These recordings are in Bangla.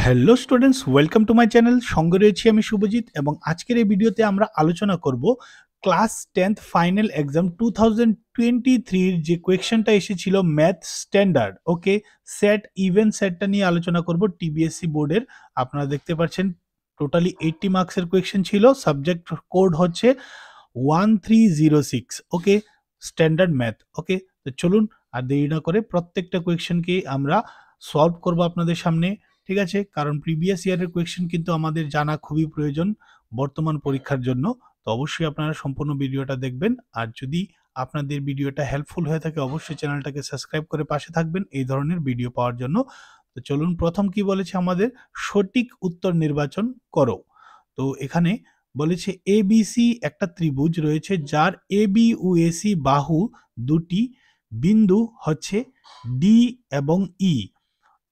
Hello students, welcome to my channel. সঙ্গে রয়েছি আমি শুভজিৎ এবং আজকের এই ভিডিওতে আমরা আলোচনা করব ক্লাস 10th ফাইনাল এক্সাম 2023 যে কোয়েশ্চেনটা এসেছিল ম্যাথ স্ট্যান্ডার্ড, ওকে, সেট ইভেন সেটটা নিয়ে আলোচনা করব টিবিএসসি বোর্ডের। আপনারা দেখতে পাচ্ছেন টোটালি 80 মার্কসের কোয়েশ্চেন ছিল, সাবজেক্ট কোড হচ্ছে 1306, ওকে, স্ট্যান্ডার্ড ম্যাথ, ওকে। তো চলুন আর দেরি না করে প্রত্যেকটা কোয়েশ্চেনকে আমরা সলভ করব আপনাদের সামনে, ঠিক আছে? কারণ প্রিভিয়াস ইয়ারের কোয়েশ্চেন কিন্তু আমাদের জানা খুবই প্রয়োজন বর্তমান পরীক্ষার জন্য। তো অবশ্যই আপনারা সম্পূর্ণ ভিডিওটা দেখবেন, আর যদি আপনাদের ভিডিওটা হেল্পফুল হয়ে থাকে অবশ্যই চ্যানেলটাকে সাবস্ক্রাইব করে পাশে থাকবেন এই ধরনের ভিডিও পাওয়ার জন্য। তো চলুন, প্রথম কি বলেছে আমাদের, সঠিক উত্তর নির্বাচন করো। তো এখানে বলেছে এবিসি একটা ত্রিভুজ রয়েছে যার এবি ও এসি বাহু দুটি বিন্দু হচ্ছে ডি এবং ই,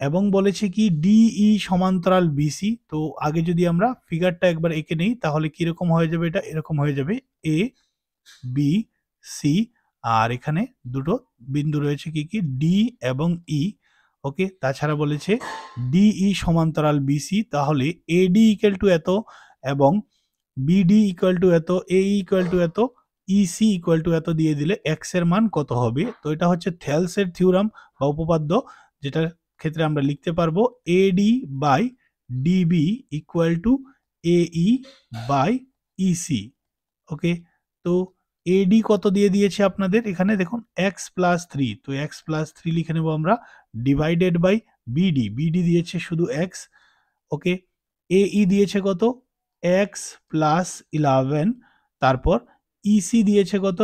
এবং বলেছে কি ডিই সমান্তরাল বিসি। তো আগে যদি আমরা ফিগারটা একবার এঁকে নেই তাহলে কিরকম হয়ে যাবে, এটা এরকম হয়ে যাবে এ বি সি, আর এখানে দুটো বিন্দু রয়েছে কি কি ডি এবং ই, ওকে। তাছাড়া বলেছে ডিই সমান্তরাল বিসি, তাহলে এডি ইকুয়াল টু এত এবং বিডি ইকুয়াল টু এত, এ ইকুয়াল টু এত, ইসি ইকুয়াল টু এত দিয়ে দিলে এক্স এর মান কত হবে। তো এটা হচ্ছে থেলসের থিওরাম বা উপপাদ্য, যেটা ক্ষেত্রে আমরা লিখতে পারবো AD by DB equal to AE by EC, okay. তো এডি কত দিয়ে দিয়েছে আপনাদের এখানে দেখুন x+3, তো x+3 লিখে নেব আমরা, ডিভাইডেড বাই বিডি, বিডি দিয়েছে শুধু এক্স, ওকে। এই দিয়েছে কত x+11, তারপর ইসি দিয়েছে কত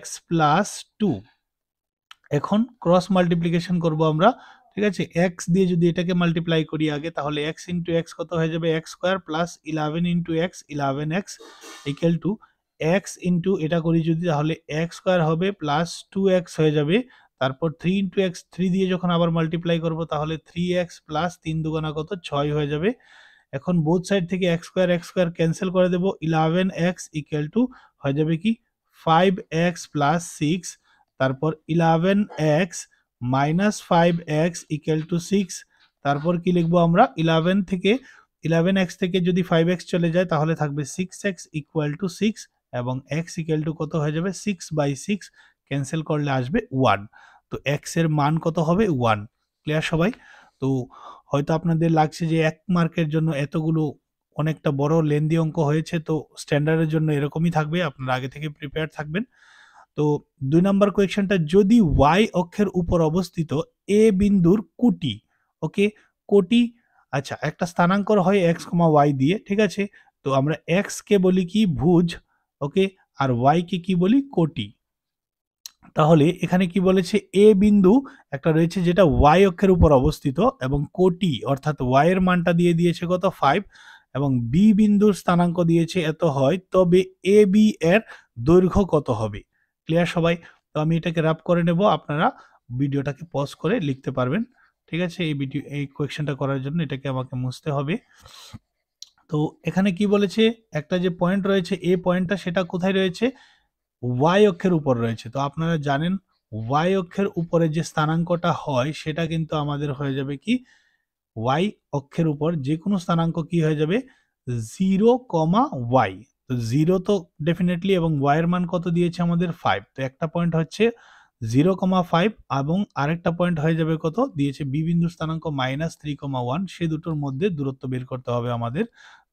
x+2। এখন ক্রস মাল্টিপ্লিকেশন করব আমরা, ঠিক আছে? এক্স দিয়ে যদি এটাকে মাল্টিপ্লাই করি আগে, তাহলে এক্স ইন্টু এক্স কত হয়ে যাবে x square plus 11 into x 11x equal to x into এটা করি যদি, তাহলে এক্স স্কোয়ার হবে প্লাস 2x হয়ে যাবে, তারপর 3 ইন্টু এক্স 3 দিয়ে যখন আবার মাল্টিপ্লাই করব তাহলে 3x প্লাস 3 দুগুণা কত 6 হয়ে যাবে। এখন বোথ সাইড থেকে এক্স স্কোয়ার ক্যান্সেল করে দেব, 11x ইকুয়াল টু হয়ে যাবে কি 5x প্লাস 6, তারপর 11x minus 5x equal to 6, তারপর কি লিখবো আমরা 11x থেকে যদি 5x চলে যায় তাহলে থাকবে 6x ইকুয়াল টু 6 এবং x ইকুয়াল টু কত হয়ে যাবে 6/6, ক্যান্সেল করলে আসবে 1। তো x এর মান কত হবে 1। ক্লিয়ার সবাই? তো হয়তো আপনাদের লাগছে যে 1 মার্কের জন্য এতগুলো অনেকটা বড় লেন্দি অঙ্ক হয়েছে, তো স্ট্যান্ডার্ডের জন্য এরকমই থাকবে, আপনারা আগে থেকে প্রিপেয়ার থাকবেন। তো 2 নম্বর কোয়েশ্চেনটা, যদি y অক্ষের উপর অবস্থিত এ বিন্দুর কোটি, ওকে, কোটি, আচ্ছা একটা স্থানাঙ্কর হয় x, y দিয়ে, ঠিক আছে? তো আমরা x কে বলি কি ভুজ, ওকে, আর y কে কি বলি কোটি। তাহলে এখানে কি বলেছে, এ বিন্দু একটা রয়েছে যেটা y অক্ষের উপর অবস্থিত এবং কোটি অর্থাৎ y এর মানটা দিয়ে দিয়েছে কত 5 এবং বি বিন্দুর স্থানাঙ্ক দিয়েছে এত হয়, তবে এ বি এর দৈর্ঘ্য কত হবে। ক্লিয়ার সবাই? তো আমি এটাকে রাফ করে নেব, আপনারা ভিডিওটাকে পজ করে লিখতে পারবেন, ঠিক আছে? এই কোয়েশ্চেনটা করার জন্য এটাকে আমাকে মুছতে হবে। তো এখানে কি বলেছে, একটা যে পয়েন্ট রয়েছে এ পয়েন্টটা, সেটা কোথায় রয়েছে, y অক্ষের উপর রয়েছে। তো আপনারা জানেন y অক্ষের উপরে যে স্থানাঙ্কটা হয় সেটা কিন্তু আমাদের হয়ে যাবে কি, y অক্ষের উপর যে কোনো স্থানাঙ্ক কি হয়ে যাবে 0, y। তো 0 তো ডেফিনেটলি, এবং y এর মান কত দিয়েছে আমাদের 5, তো একটা পয়েন্ট হচ্ছে 0,5 এবং আরেকটা পয়েন্ট হয়ে যাবে কত দিয়েছে বি বিন্দুর স্থানাঙ্ক -3,1, সে দুটোর মধ্যে দূরত্ব বের করতে হবে আমাদের।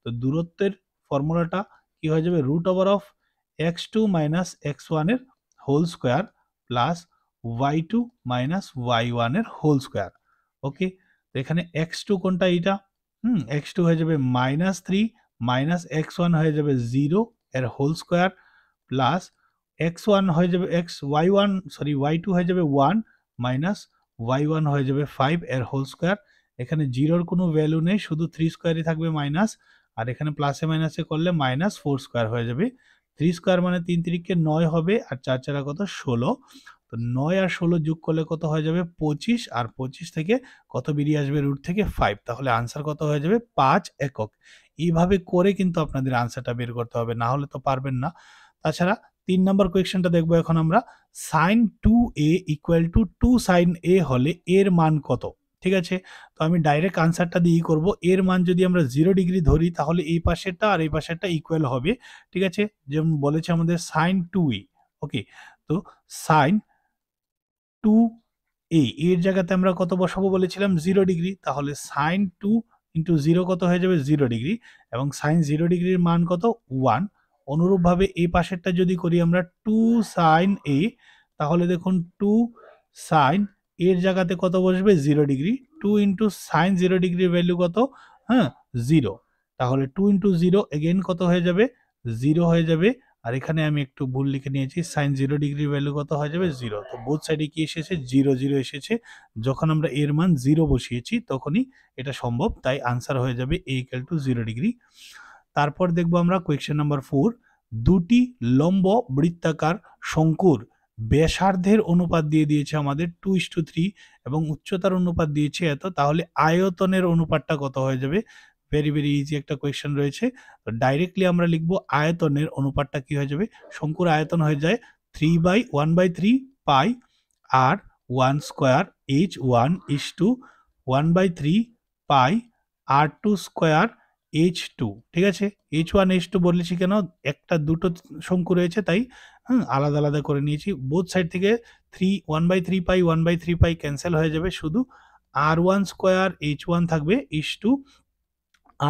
তো দূরত্বের ফর্মুলাটা কি হয়ে যাবে, x2 মাইনাস x1 এর whole square plus y2 minus y1 এর হোল স্কোয়ার, ওকে। তো এখানে x2 কোনটা, এইটা, x2 হয়ে যাবে -3 মাইনাস x1 হয়ে যাবে 0 এর হোল স্কোয়ার প্লাস x1 হয়ে যাবে y2 হয়ে যাবে 1 মাইনাস y1 হয়ে যাবে 5 এর হোল স্কোয়ার। এখানে 0-র কোনো ভ্যালু নেই, শুধু 3 স্কোয়ারই থাকবে মাইনাস, আর এখানে প্লাসে মাইনাসে করলে -4 স্কোয়ার হয়ে যাবে। 3 স্কোয়ার মানে 3 3 9 হবে, আর 4 4 কত 16। তো 9 আর 16 যোগ করলে কত হয়ে যাবে 25, আর 25 থেকে কত বেরিয়ে আসবে রুট থেকে 5, তাহলে আনসার কত হয়ে যাবে 5 একক। এইভাবে করে কিন্তু আপনাদের আনসারটা বের করতে হবে, না হলে তো পারবেন না। তাছাড়া 3 নম্বর কোয়েশ্চেনটা দেখবো এখন আমরা, sin 2a equal to 2 sin a হলে এর মান কত, ঠিক আছে? তো আমি ডাইরেক্ট আনসারটা দিয়েই করব। এর মান যদি আমরা 0 ডিগ্রি ধরি তাহলে এই পাশেরটা আর এই পাশেরটা ইকুয়াল হবে। ঠিক আছে? যেমন বলেছে আমাদের sin 2a। ওকে? তো sin 2a এর জায়গাতে আমরা কত বসাবো বলেছিলাম 0 ডিগ্রি। তাহলে sin 2 ইনটু 0 কত হয়ে যাবে 0 ডিগ্রি এবং sin 0 ডিগ্রির মান কত 1। অনুরূপভাবে এই পাশেরটা যদি করি আমরা 2 sin a, তাহলে দেখুন 2 sin এর জায়গাতে কত বসবে 0 ডিগ্রি। 2 ইনটু sin 0 ডিগ্রির ভ্যালু কত? হ্যাঁ, 0। তাহলে 2 ইনটু 0 এগেইন কত হয়ে যাবে 0 হয়ে যাবে। আর এখানে আমি একটু ভুল লিখে নিয়েছি, sin 0 ডিগ্রির ভ্যালু কত হয়ে যাবে 0। তো বোথ সাইডে কি এসেছে 0 0 এসেছে। যখন আমরা এর মান 0 বসিয়েছি তখনই এটা সম্ভব, তাই আনসার হয়ে যাবে a = 0 ডিগ্রি। তারপর দেখব আমরা কোয়েশ্চেন নাম্বার 4। দুটি লম্ব বৃত্তাকার শঙ্কুর ব্যাসার্ধের অনুপাত দিয়ে দিয়েছে আমাদের 2:3 এবং উচ্চতার অনুপাত দিয়েছে এত, তাহলে আয়তনের অনুপাতটা কত হয়ে যাবে? ভেরি ভেরি ইজি একটা কোয়েশ্চেন রয়েছে। তো ডাইরেক্টলি আমরা লিখব আয়তনের অনুপাতটা কি হয়ে যাবে? শঙ্কুর আয়তন হয়ে যায় 3/1/3 পাই আর 1 স্কয়ার h1 1/3 পাই r2 স্কয়ার h2। ঠিক আছে? h1 h2 বলেছি কেন? একটা দুটো শঙ্কু রয়েছে তাই আলাদা আলাদা করে নিয়েছি। বোথ সাইড থেকে 1/3 পাই 1/3 পাই ক্যান্সেল হয়ে যাবে, শুধু r1 স্কয়ার h1 থাকবে, h2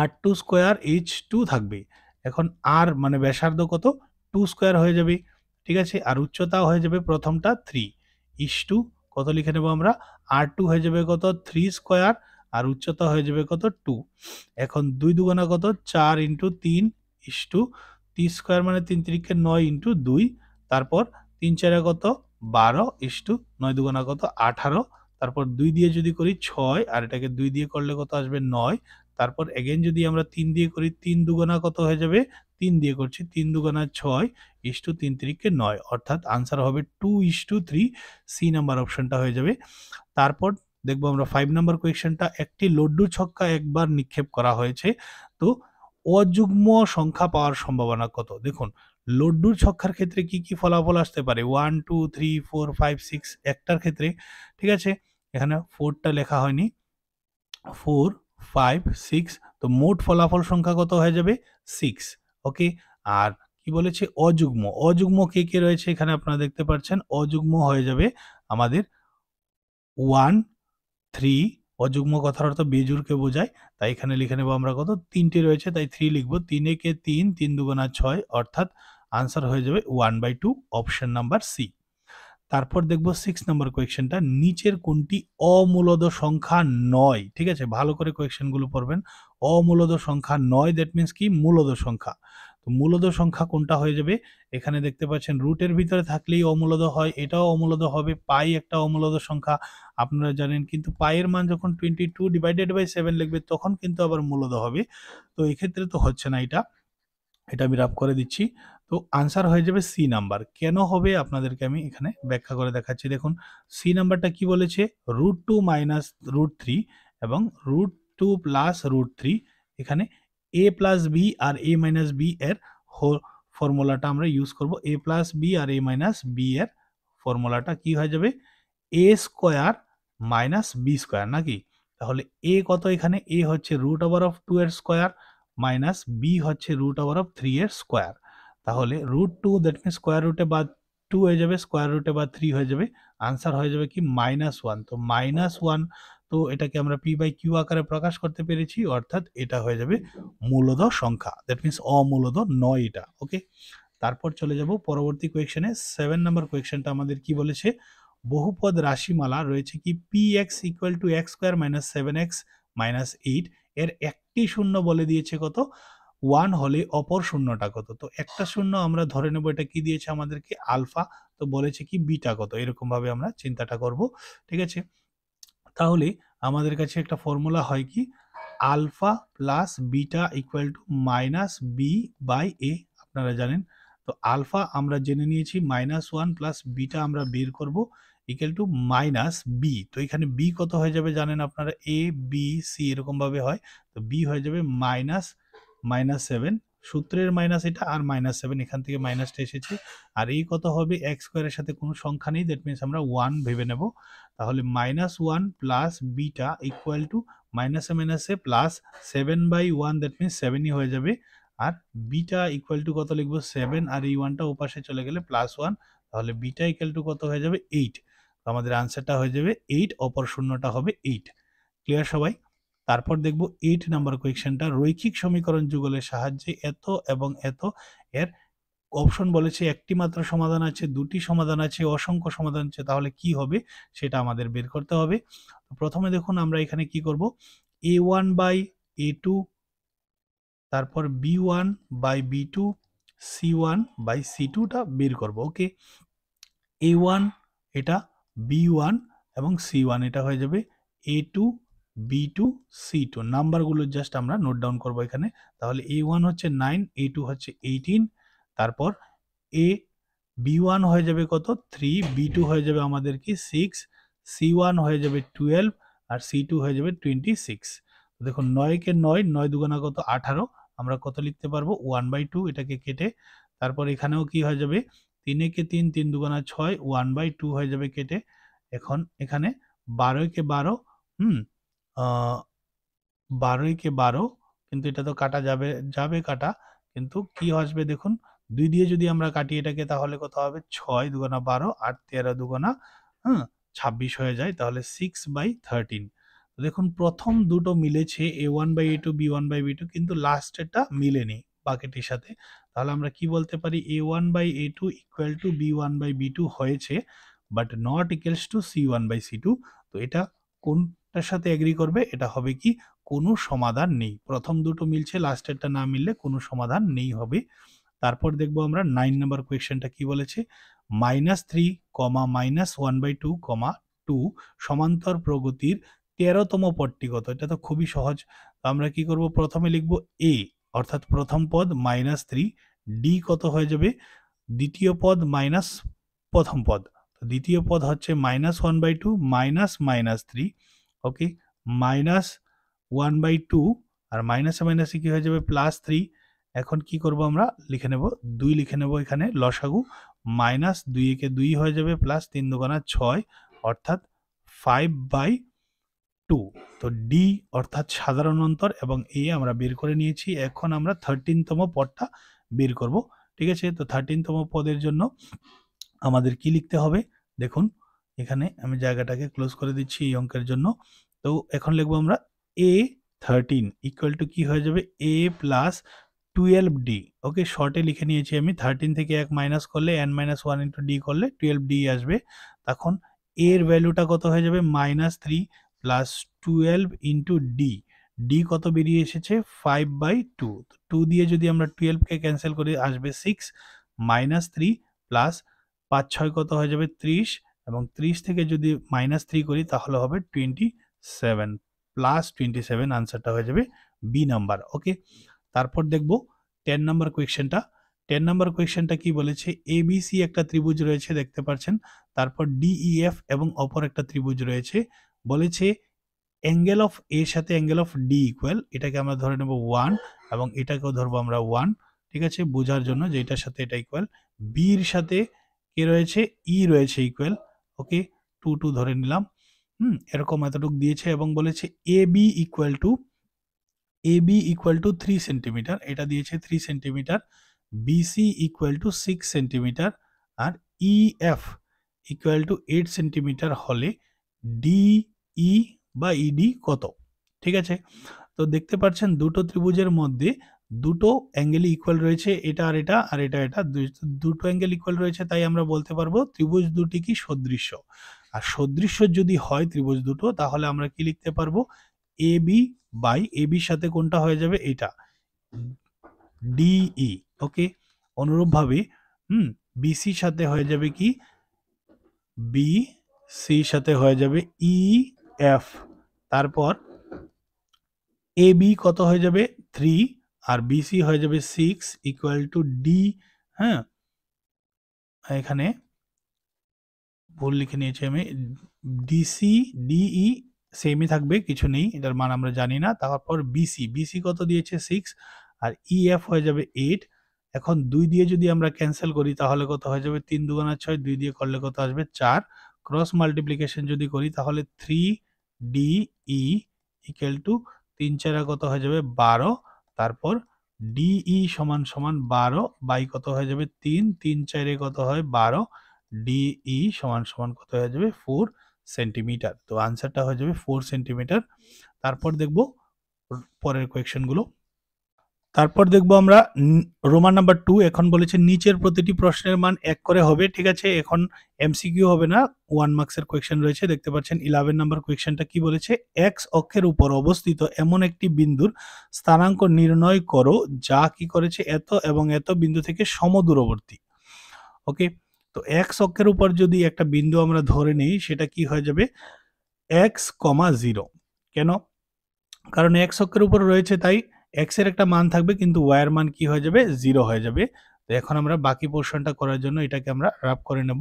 r2 স্কয়ার h2 থাকবে। এখন r মানে ব্যাসার্ধ কত 2 স্কয়ার হয়ে যাবে। ঠিক আছে? আর উচ্চতা হয়ে যাবে প্রথমটা 3 ইস টু কত লিখে নেব আমরা r2 হয়ে যাবে কত 3 স্কয়ার আর উচ্চতা হয়ে যাবে কত 2। এখন 2 দুগুণা কত 4 ইনটু 3 ইস টু 3 স্কয়ার মানে 3 3 9 ইনটু 2, তারপর 3 4 কত 12 ইস টু 9 দুগুণা কত 18, তারপর 2 দিয়ে যদি করি 6 আর এটাকে 2 দিয়ে করলে কত আসবে 9, তারপর এগেইন যদি আমরা 3 দিয়ে করি 3 দুগুণা কত হয়ে যাবে 3 দিয়ে করছি 3 দুগুণা 6 ইস টু 3 3 9, অর্থাৎ আনসার হবে 2:3। সি নাম্বার অপশনটা হয়ে যাবে। তারপর দেখবো আমরা 5 নাম্বার কোয়েশ্চেনটা। একটি লড্ডু ছক্কা একবার নিক্ষেপ করা হয়েছে, তো অযুগ্ম সংখ্যা পাওয়ার সম্ভাবনা কত? দেখুন লড্ডুর ছক্কার ক্ষেত্রে কি কি ফলাফল আসতে পারে 1 2 3 4 5 6 একটার ক্ষেত্রে। ঠিক আছে? এখানে 4টা লেখা হয়নি, 4 5 6, তো মোট ফলাফল সংখ্যা কত হয়ে যাবে 6। ওকে? আর কি বলেছে অযুগ্ম, অযুগ্ম কে কে রয়েছে এখানে আপনারা দেখতে পাচ্ছেন, অযুগ্ম হয়ে যাবে আমাদের 1 3, অযুগ্ম কথার অর্থ বেজোড়কে বোঝায়, তাই এখানে লিখে নেব আমরা কত 3টে রয়েছে তাই 3 লিখব। 3 একে 3 3 দুগুণা 6, অর্থাৎ আনসার হয়ে যাবে 1/2, অপশন নাম্বার সি। তারপর দেখব 6 নাম্বার কোয়েশ্চেনটা। নিচের কোনটি অমূলদ সংখ্যা নয়? ঠিক আছে? ভালো করে কোয়েশ্চেনগুলো পড়বেন। অমূলদ সংখ্যা নয়, দ্যাট মিন্স কি মূলদ সংখ্যা। তো মূলদ সংখ্যা কোনটা হয়ে যাবে? এখানে দেখতে পাচ্ছেন রুটের ভিতরে থাকলেই অমূলদ হয়, এটাও অমূলদ হবে। পাই একটা অমূলদ সংখ্যা আপনারা জানেন, কিন্তু পাইয়ের মান যখন 22/7 লিখবে তখন কিন্তু আবার মূলদ হবে। তো এক্ষেত্রে তো হচ্ছে না এটা, এটা আমি রাফ করে দিচ্ছি। তো আনসার হয়ে যাবে সি নাম্বার। কেন হবে আপনাদেরকে আমি এখানে ব্যাখ্যা করে দেখাচ্ছি। দেখুন সি নাম্বারটা কি বলেছে, √2 মাইনাস √3 এবং √2 প্লাস √3। এখানে a প্লাস বি আর a মাইনাস বি এর ফর্মুলাটা আমরা ইউজ করব। a প্লাস বি আর a মাইনাস বি এর ফর্মুলাটা কি হয়ে যাবে a square minus B square, নাকি? তাহলে a কত এখানে? a হচ্ছে √2 এর স্কোয়ার মাইনাস বি হচ্ছে √3 এর স্কোয়ার। তাহলে √2 দ্যাট মিন্স স্কোয়ার রুটে বা 2 হয়ে যাবে, স্কোয়ার রুটে বা 3 হয়ে যাবে। আনসার হয়ে যাবে কি -1। তো -1, তো এটাকে আমরা p/q আকারে প্রকাশ করতে পেরেছি, অর্থাৎ এটা হয়ে যাবে মূলদ সংখ্যা, দ্যাট মিন্স অমূলদ নয় এটা। ওকে? তারপর চলে যাব পরবর্তী কোয়েশ্চেনে। 7 নাম্বার কোয়েশ্চেনটা আমাদের কি বলেছে, বহুপদ রাশিমালা রয়েছে কি px = x² - 7x - 8, এর একটি শূন্য বলে দিয়েছে কত 1 হলে অপর শূন্যটা কত? তো একটা শূন্য আমরা ধরে নেব এটা কি দিয়েছে আমাদেরকে আলফা, তো বলেছে কি বিটা কত, এরকম ভাবে আমরা চিন্তাটা করব। ঠিক আছে? তাহলে আমাদের কাছে একটা ফর্মুলা হয় কি আলফা প্লাস বিটা = -b/a, আপনারা জানেন। তো আলফা আমরা জেনে নিয়েছি -1 প্লাস বিটা আমরা বের করব =-b। তো এখানে b কত হয়ে যাবে জানেন আপনারা, a b c এরকম ভাবে হয়। তো b হয়ে যাবে -7, সূত্রের মাইনাস এটা আর -7 এখান থেকে মাইনাসটা এসেছে। আর এই কত হবে x² এর সাথে কোনো সংখ্যা নেই, দ্যাট মিন্স আমরা 1 ভেবে নেব। তাহলে -1 প্লাস বিটা ইকুয়াল টু মাইনাসে মাইনাসে প্লাস 7/1, দ্যাট মিনস 7ই হয়ে যাবে। আর বিটা ইকুয়াল টু কত লিখবো 7, আর এই 1টা ওপাশে চলে গেলে +1, তাহলে বিটা ইকুয়াল টু কত হয়ে যাবে 8। তো আমাদের আনসারটা হয়ে যাবে 8, অপর শূন্যটা হবে 8। ক্লিয়ার সবাই? তারপর দেখব 8 নাম্বার কোয়েশ্চেনটা, রৈখিক সমীকরণ যুগলের সাহায্যে এত এবং এত এর অপশন বলেছে একটি মাত্র সমাধান আছে, দুটি সমাধান আছে, অসংখ্য সমাধান আছে, তাহলে কি হবে সেটা আমাদের বের করতে হবে। তো প্রথমে দেখুন আমরা এখানে কি করব, a1/a2, তারপর b1/b2, c1/c2টা বের করব। ওকে, a1 এটা, b1 এবং c1 এটা হয়ে যাবে a2, b2, c2। নাম্বারগুলো জাস্ট আমরা নোট ডাউন করব এখানে। তাহলে a1 হচ্ছে 9, a2 হচ্ছে 18, তারপর a b1 হয়ে যাবে কত 3, b2 হয়ে যাবে আমাদের কি 6, c1 হয়ে যাবে 12, আর c2 হয়ে যাবে 26। দেখুন 9 কে 9, 9 দুগুণা কত 18, আমরা কত লিখতে পারবো 1/2, এটাকে কেটে। তারপর এখানেও কি হয়ে যাবে 3 কে 3, 3 দুগুণা 6, 1/2 হয়ে যাবে কেটে। এখন এখানে 12 কে 12, 12 কে 12, কিন্তু এটা তো কাটা যাবে, যাবে কাটা, কিন্তু কি আসবে দেখুন 2 দিয়ে যদি আমরা কাটি এটাকে তাহলে কত হবে 6 দুগুণা 12, 8 13 দুগুণা 26 হয়ে যায়, তাহলে 6/13। দেখুন প্রথম দুটো মিলেছে a1/a2, b1/b2, কিন্তু লাস্টেরটা মিলেনি বাকিটির সাথে। তাহলে আমরা কি বলতে পারি a1/a2 ইকুয়াল টু b1/b2 হয়েছে, but not equals to c1/c2। তো এটা কোনটার সাথে এগ্রি করবে, এটা হবে কি কোনো সমাধান নেই। প্রথম দুটো মিলছে, লাস্টেরটা না মিললে কোনো সমাধান নেই হবে। তারপর দেখবো আমরা 9 নাম্বার কোয়েশ্চেনটা কি বলেছে, -3, -1/2, 2 সমান্তর প্রগতির 13তম পদটি কত? এটা তো খুবই সহজ। তো আমরা কি করব, প্রথমে লিখব a অর্থাৎ প্রথম পদ -3, d কত হয়ে যাবে দ্বিতীয় পদ মাইনাস প্রথম পদ। তো দ্বিতীয় পদ হচ্ছে -1/2 -3, ওকে, -1/2, আর মাইনাসে মাইনাসে কি হয়ে যাবে +3। এখন কি করব আমরা লিখে নেব 2 লিখে নেব এখানে লসাগু, -2 একে 2 হয়ে যাবে, প্লাস 3 দুগুণা 6, অর্থাৎ 5/2। তো ডি অর্থাৎ সাধারণ অন্তর এবং এ আমরা বের করে নিয়েছি। এখন আমরা 13তম পদটা বের করব। ঠিক আছে, তো 13তম পদের জন্য আমাদের কি লিখতে হবে দেখুন, এখানে আমি জায়গাটাকে ক্লোজ করে দিচ্ছি এই অঙ্কের জন্য। তো এখন লিখবো আমরা a13 ইকুয়াল টু কি হয়ে যাবে a প্লাস 12d। ওকে, শর্টে লিখে নিয়েছি আমি, 13 থেকে 1 মাইনাস করলে n-1 ইন্টু d করলে 12d আসবে। তখন এর ভ্যালুটা কত হয়ে যাবে -3 প্লাস 12 ইন্টু d। d কত বেরিয়ে এসেছে 5/2। 2 দিয়ে যদি আমরা 12কে ক্যান্সেল করি আসবে 6, -3 প্লাস 5 6 কত হয়ে যাবে 30, এবং 30 থেকে যদি -3 করি তাহলে হবে 27, প্লাস 27, আনসারটা হয়ে যাবে বি নাম্বার। ওকে, তারপর দেখব 10 নাম্বার কোয়েশ্চেনটা। 10 নাম্বার কোয়েশ্চেনটা কি বলেছে, এবিসি একটা ত্রিভুজ রয়েছে দেখতে পাচ্ছেন, তারপর ডিইএফ এবং অপর একটা ত্রিভুজ রয়েছে। বলেছে অ্যাঙ্গেল অফ এর সাথে অ্যাঙ্গেল অফ ডি ইকুয়াল, এটাকে আমরা ধরে নেব 1 এবং এটাকেও ধরবো আমরা 1। ঠিক আছে, বোঝার জন্য যে এটার সাথে এটা ইকুয়াল। বির সাথে কে রয়েছে ই রয়েছে ইকুয়াল। ওকে, 2 2 ধরে নিলাম। এরকম এতটুকু দিয়েছে এবং বলেছে এবি ইকুয়াল টু 3 সেন্টিমিটার, এটা দিয়েছে 3 centimetre, BC equal to 6 centimetre, আর ইএফ ইকুয়াল টু 8 সেন্টিমিটার হলে ডিই বা ইডি কত? ঠিক আছে, তো দেখতে পাচ্ছেন দুটো ত্রিভুজের মধ্যে দুটো অ্যাঙ্গেলই ইকুয়াল রয়েছে, এটা আর এটা আর এটা এটা, দুটো অ্যাঙ্গেল ইকুয়াল রয়েছে, তাই আমরা বলতে পারবো ত্রিভুজ দুটি কি সদৃশ্য। আর সদৃশ্য যদি হয় ত্রিভুজ দুটো, তাহলে আমরা কি লিখতে পারবো এবি বাই এবির সাথে কোনটা হয়ে যাবে এটা ডিই। ওকে, অনুরূপভাবে বিসির সাথে হয়ে যাবে কি বি, সির সাথে হয়ে যাবে ই এফ, তারপর এবি কত হয়ে যাবে 3 আর বিসি হয়ে যাবে 6 ইকুয়াল টু ডি। হ্যাঁ, এখানে ভুল লিখে নিয়েছি আমি, ডিসি ডিই সেমই থাকবে, কিছু নেই, এটার মান আমরা জানি না। তারপর বিসি কত দিয়েছে 6 আর ইএফ হয়ে যাবে 8। এখন 2 দিয়ে যদি আমরা ক্যান্সেল করি তাহলে কত হয়ে যাবে 3 দুগুণা 6, 2 দিয়ে করলে কত আসবে 4, ক্রস মাল্টিপ্লিকেশন যদি করি তাহলে 3DE ইকুয়াল টু 3 4 কত হয়ে যাবে 12, তারপর DE সমান সমান 12 বাই কত হয়ে যাবে 3, 3 4 কত হয় 12, DE সমান সমান কত হয়ে যাবে 4 সেন্টিমিটার। তো আনসারটা হয়ে যাবে 4 সেন্টিমিটার। তারপর দেখব পরের কোয়েশ্চেনগুলো। তারপর দেখব আমরা রোমান নাম্বার 2। এখন বলেছে নিচের প্রতিটি প্রশ্নের মান 1 করে হবে। ঠিক আছে, এখন এমসিকিউ হবে না, 1 মার্কসের কোয়েশ্চেন রয়েছে। দেখতে পাচ্ছেন 11 নাম্বার কোয়েশ্চেনটা কি বলেছে, এক্স অক্ষের উপর অবস্থিত এমন একটি বিন্দুর স্থানাঙ্ক নির্ণয় করো যা কি করেছে এত এবং এত বিন্দু থেকে সমদূরবর্তী। ওকে, তো এক্স অক্ষের উপর যদি একটা বিন্দু আমরা ধরে নেই সেটা কি হয়ে যাবে এক্স কমা 0। কেন? কারণ এক্স অক্ষের উপর রয়েছে তাই এক্স এর একটা মান থাকবে কিন্তু ওয়াই এর মান কি হয়ে যাবে 0 হয়ে যাবে। তো এখন আমরা বাকি পোর্শনটা করার জন্য এটাকে আমরা রাফ করে নেব।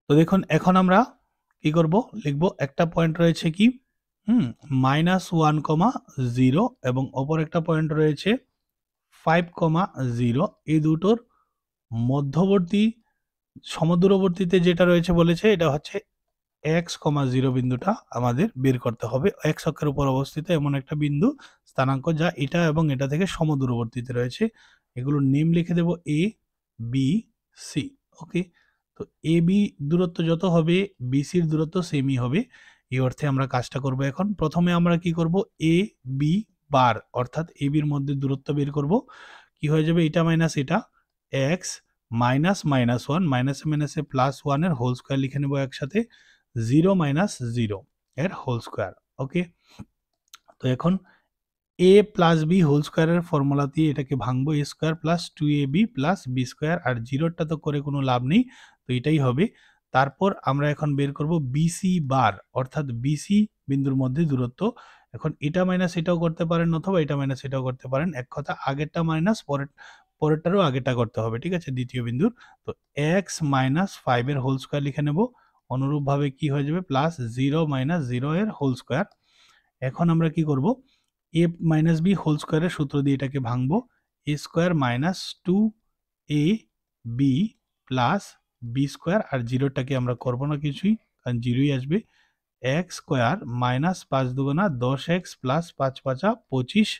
তো দেখুন এখন আমরা কি করব, লিখব একটা পয়েন্ট রয়েছে কি -1,0 এবং অপর একটা পয়েন্ট রয়েছে 5,0। এই দুটোর মধ্যবর্তী সমদূরবর্তীতে যেটা রয়েছে বলেছে এটা হচ্ছে x,0 বিন্দুটা আমাদের বের করতে হবে। এক্স অক্ষের উপর অবস্থিত এমন একটা বিন্দু স্থানাঙ্ক যা এটা এবং এটা থেকে সমদূরবর্তীতে রয়েছে। এগুলোর নেম লিখে দেব এ বি সি। ওকে, তো এ বি দূরত্ব যত হবে বিসির দূরত্ব সেমই হবে। এই অর্থে আমরা কাজটা করব। এখন প্রথমে আমরা কি করব, এ বি বার অর্থাৎ এ বির মধ্যে দূরত্ব বের করব। কি হয়ে যাবে, এটা মাইনাস এটা, এক্স মাইনাস -1 মাইনাসে মাইনাসে +1 এর হোল স্কয়ার লিখে নেব একসাথে, 0 - 0 এর হোল স্কয়ার। ওকে, তো এখন a প্লাস বি হোল স্কয়ারের ফর্মুলা দিয়ে এটাকে ভাঙবো, a square plus 2ab plus B square, আর জিরোটা তো করে কোনো লাভ নেই, তো এটাই হবে। তারপর আমরা এখন বের করব বিসি বার অর্থাৎ বিসি বিন্দুর মধ্যে দূরত্ব। এখন এটা মাইনাস এটাও করতে পারেন অথবা এটা মাইনাস এটাও করতে পারেন, এক কথা আগেরটা মাইনাস পরেরটারও আগেরটা করতে হবে। ঠিক আছে, দ্বিতীয় বিন্দুর। তো এক্স মাইনাস 5 এর হোল স্কয়ার লিখে নেব, অনুরূপভাবে কি হয়ে যাবে প্লাস 0 - 0 এর হোল স্কয়ার। এখন আমরা কি করব, এ মাইনাস বি হোল স্কয়ারের সূত্র দিয়ে এটাকে ভাঙবো, এ square minus 2 A B plus B square, আর জিরোটাকে আমরা করবো না কিছুই কারণ জিরোই আসবে, এক্স স্কয়ার মাইনাস 5 দুগুণা 10x প্লাস 5 5 25।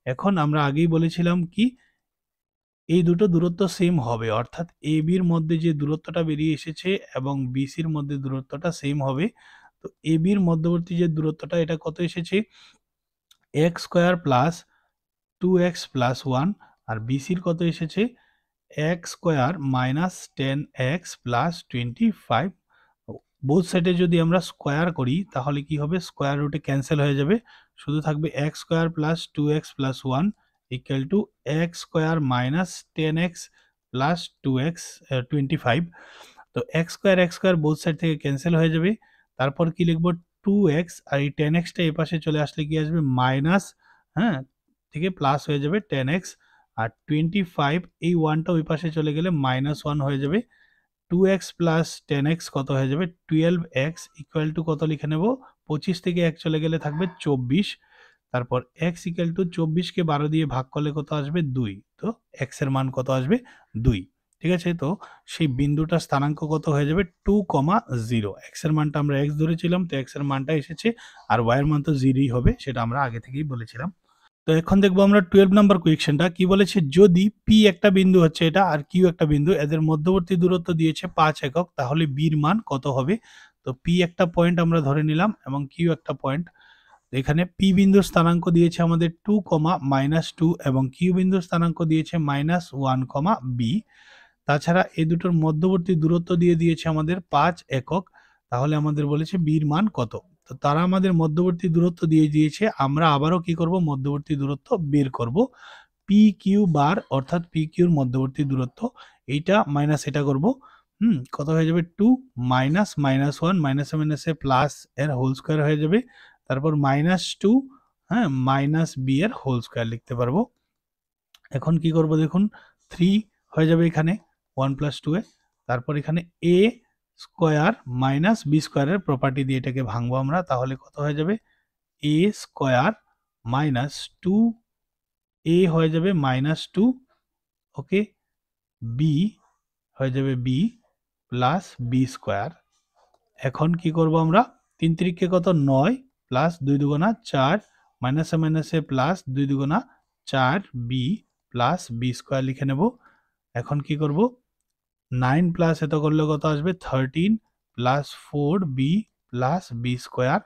এখন আমরা আগেই বলেছিলাম কি এই দুটো দূরত্ব সেম হবে, অর্থাৎ এ বির মধ্যে যে দূরত্বটা বেরিয়ে এসেছে এবং বিসির মধ্যে দূরত্বটা সেম হবে। তো এ বির মধ্যবর্তী যে দূরত্বটা এটা কত এসেছে, x square plus 2x plus 1, আর বিসির কত এসেছে x square minus 10x plus 25। Both সাইডে যদি আমরা স্কয়ার করি তাহলে কি হবে, স্কয়ার রুটে ক্যান্সেল হয়ে যাবে, শুধু থাকবে x square plus 2x plus 1 equal to x square minus 10x plus 2x 25। তো এক্স স্কয়ার বোথ সাইড থেকে ক্যান্সেল হয়ে যাবে। তারপর কি লিখবো 2x, আর এই 10xটা এই পাশে চলে আসলে কি আসবে মাইনাস, হ্যাঁ থেকে প্লাস হয়ে যাবে 10x, আর 25 এই 1টা ওই পাশে চলে গেলে -1 হয়ে যাবে। 2x প্লাস 10x কত হয়ে যাবে 12x ইকুয়াল টু কত লিখে নেব, 25 থেকে 1 চলে গেলে থাকবে 24। তারপর x ইকুয়াল টু 24 কে 12 দিয়ে ভাগ করলে কত আসবে 2, তো x এর মান কত আসবে 2। ঠিক আছে, তো সেই বিন্দুটার স্থানাঙ্ক কত হয়ে যাবে 2,0। x এর মানটা আমরা x ধরেছিলাম, তো x এর মানটা এসেছে, আর y এর মান তো 0ই হবে, সেটা আমরা আগে থেকেই বলেছিলাম। তো এখন দেখবো আমরা 12 নাম্বার কোয়েশ্চেনটা কি বলেছে, যদি পি একটা বিন্দু হচ্ছে এটা আর কিউ একটা বিন্দু, এদের মধ্যবর্তী দূরত্ব দিয়েছে 5 একক, তাহলে বির মান কত হবে। তো পি একটা পয়েন্ট আমরা ধরে নিলাম এবং কিউ একটা পয়েন্ট। এখানে পি বিন্দুর স্থানাঙ্ক দিয়েছে আমাদের 2, -2 এবং কিউ বিন্দুর স্থানাঙ্ক দিয়েছে -1, বি। তাছাড়া এই দুটোর মধ্যবর্তী দূরত্ব দিয়ে দিয়েছে আমাদের 5 একক, তাহলে আমাদের বলেছে বির মান কত। তো তারা আমাদের মধ্যবর্তী দূরত্ব দিয়ে দিয়েছে, আমরা আবারও কি করব, মধ্যবর্তী দূরত্ব বের করব। পি কিউ বার অর্থাৎ পি কিউর মধ্যবর্তী দূরত্ব, এইটা মাইনাস এটা করব, কত হয়ে যাবে 2 মাইনাস -1 মাইনাসে মাইনাসে প্লাস এর হোল স্কয়ার হয়ে যাবে, তারপর -2 হ্যাঁ মাইনাস বি এর হোল স্কয়ার লিখতে পারবো। এখন কি করব দেখুন 3 হয়ে যাবে এখানে 1 + 2 এ, তারপর এখানে এ স্কোয়ার মাইনাস বি স্কোয়ারের প্রপার্টি দিয়ে এটাকে ভাঙবো আমরা, তাহলে কত হয়ে যাবে এ স্কোয়ার মাইনাস 2 এ হয়ে যাবে -2, ওকে, বি হয়ে যাবে বি প্লাস বি স্কোয়ার। এখন কি করব আমরা, 3 3 কত 9 প্লাস 2 2 4 মাইনাসে মাইনাসে plus 2 2 4 B plus B square লিখে নেব। এখন কি করব, 9 প্লাস এত করলে কত আসবে 13 plus 4 B plus B square,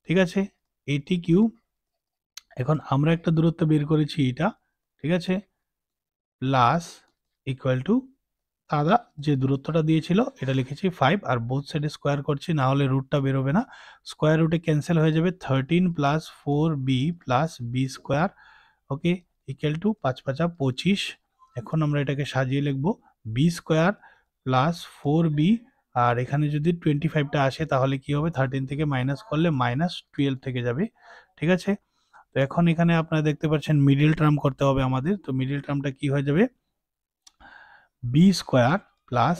ঠিক আছে, এটি কিউ। এখন আমরা একটা দূরত্ব বের করেছি এটা, ঠিক আছে, প্লাস ইকুয়াল টু দাদা যে দূরত্বটা দিয়েছিল এটা লিখেছি 5, আর বোথ সাইডে স্কোয়ার করছি, না হলে রুটটা বেরোবে না, স্কোয়ার রুটে ক্যান্সেল হয়ে যাবে 13 plus 4b plus B square, okay, equal to 5 5 25। এখন আমরা এটাকে সাজিয়ে লিখব বি স্কোয়ার প্লাস 4b, আর এখানে যদি 25টা আসে তাহলে কি হবে, 13 থেকে মাইনাস করলে -12 থেকে যাবে, ঠিক আছে। তো এখন এখানে আপনারা দেখতে পাচ্ছেন মিডল টার্ম করতে হবে আমাদের, তো মিডল টার্মটা কি হয়ে যাবে বি স্কোয়ার প্লাস,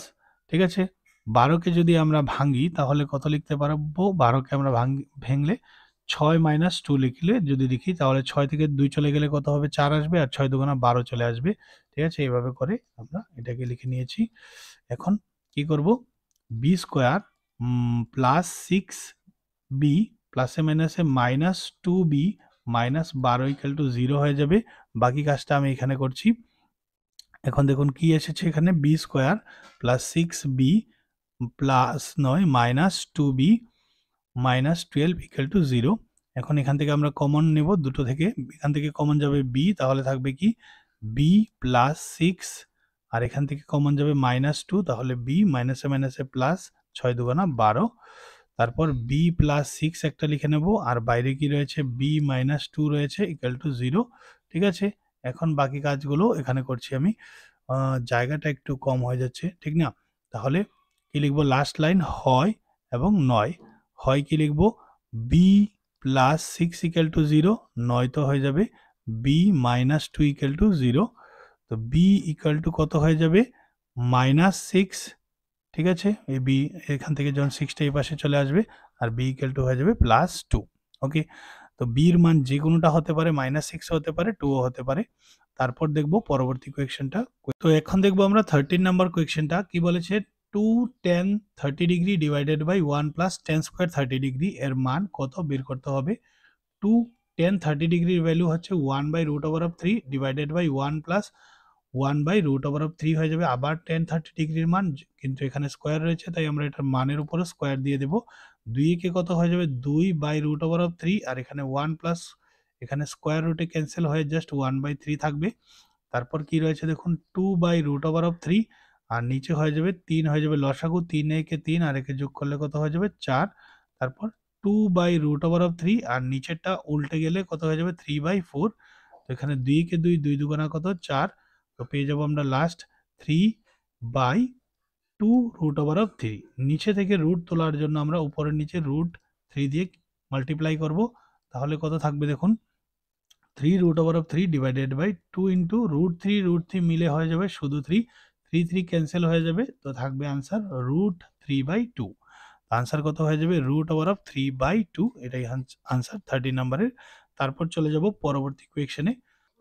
ঠিক আছে, 12কে যদি আমরা ভাঙি তাহলে কত লিখতে পারবো, 12কে আমরা ভেঙলে 6 - 2 লিখলে যদি লিখি তাহলে 6 থেকে 2 চলে গেলে কত হবে 4 আসবে, আর 6 2 12 চলে আসবে, ঠিক আছে, এইভাবে করে আমরা এটাকে লিখে নিয়েছি। এখন কি করব, বি স্কোয়ার প্লাস 6b প্লাসে মাইনাসে -2b -12 ইকুয়াল টু 0 হয়ে যাবে, বাকি কাজটা আমি এখানে করছি। এখন দেখুন কি এসেছে এখানে, B square plus 6b plus 9 -2b -12 equal to 0। এখন এখান থেকে আমরা কমন নেব দুটো থেকে, এখান থেকে কমন যাবে b, তাহলে থাকবে কি b প্লাস 6, আর এখান থেকে কমন যাবে -2, তাহলে b মাইনাসে মাইনাসে প্লাস 6 2 12, তারপর b প্লাস 6 একটা লিখে নেব, আর বাইরে কি রয়েছে b -2 রয়েছে ইকুয়াল টু 0, ঠিক আছে। এখন বাকি কাজগুলো এখানে করছি আমি, জায়গাটা একটু কম হয়ে যাচ্ছে, ঠিক না, তাহলে কি লিখবো, লাস্ট লাইন হয় এবং নয়, হয় কি লিখবো বি প্লাস 6 ইকুয়াল টু 0, নয়তো হয়ে যাবে বি -2 ইকুয়াল টু 0, তো বি ইকুয়াল টু কত হয়ে যাবে -6, ঠিক আছে, এই বি এখান থেকে যখন 6টা এই পাশে চলে আসবে, আর বি ইকুয়াল টু হয়ে যাবে +2, ওকে। তো বির মান যে কোনোটা হতে পারে, -6 হতে পারে, 2 হতে পারে। তারপর দেখব পরবর্তী কোয়েকশনটা। তো এখন দেখব আমরা 13 নাম্বার কোয়েকশনটা কি বলেছে, 2 tan 30 degree divided by 1 plus tan square 30 degree এর মান কত বের করতে হবে। 2 tan 30 ডিগ্রির ভ্যালু হচ্ছে 1/√3 ডিভাইডেড বাই 1 প্লাস 1/√3 হয়ে যাবে, আবার tan 30 ডিগ্রির মান, কিন্তু এখানে স্কোয়ার রয়েছে তাই আমরা এটার মানের উপরে স্কোয়ার দিয়ে দেব, 2 কে কত হয়ে যাবে 2/√3, আর এখানে 1 প্লাস এখানে স্কোয়ার রুটে ক্যান্সেল হয়ে জাস্ট 1/3 থাকবে। তারপর কি রয়েছে দেখুন 2/√3, আর নিচে হয়ে যাবে 3 হয়ে যাবে লসাগু, 3 একে 3 আর একে যোগ করলে কত হয়ে যাবে 4, তারপর 2/√3, আর নিচেরটা উল্টে গেলে কত হয়ে যাবে 3/4, তো এখানে 2 কে 2 2 দুগুণা কত 4, তো পেয়ে যাবো আমরা লাস্ট 3/2√3। নিচে থেকে রুট তোলার জন্য আমরা উপরের নিচে √3 দিয়ে মাল্টিপ্লাই করব, তাহলে কত থাকবে দেখুন 3√3 ডিভাইডেড বাই 2 ইন্টু √3 মিলে হয়ে যাবে শুধু 3 3 3 ক্যান্সেল হয়ে যাবে, তো থাকবে আনসার √3/2। আনসার কত হয়ে যাবে √3/2, এটাই আনসার 30 নাম্বারের। তারপর চলে যাব পরবর্তী কোয়েকশনে,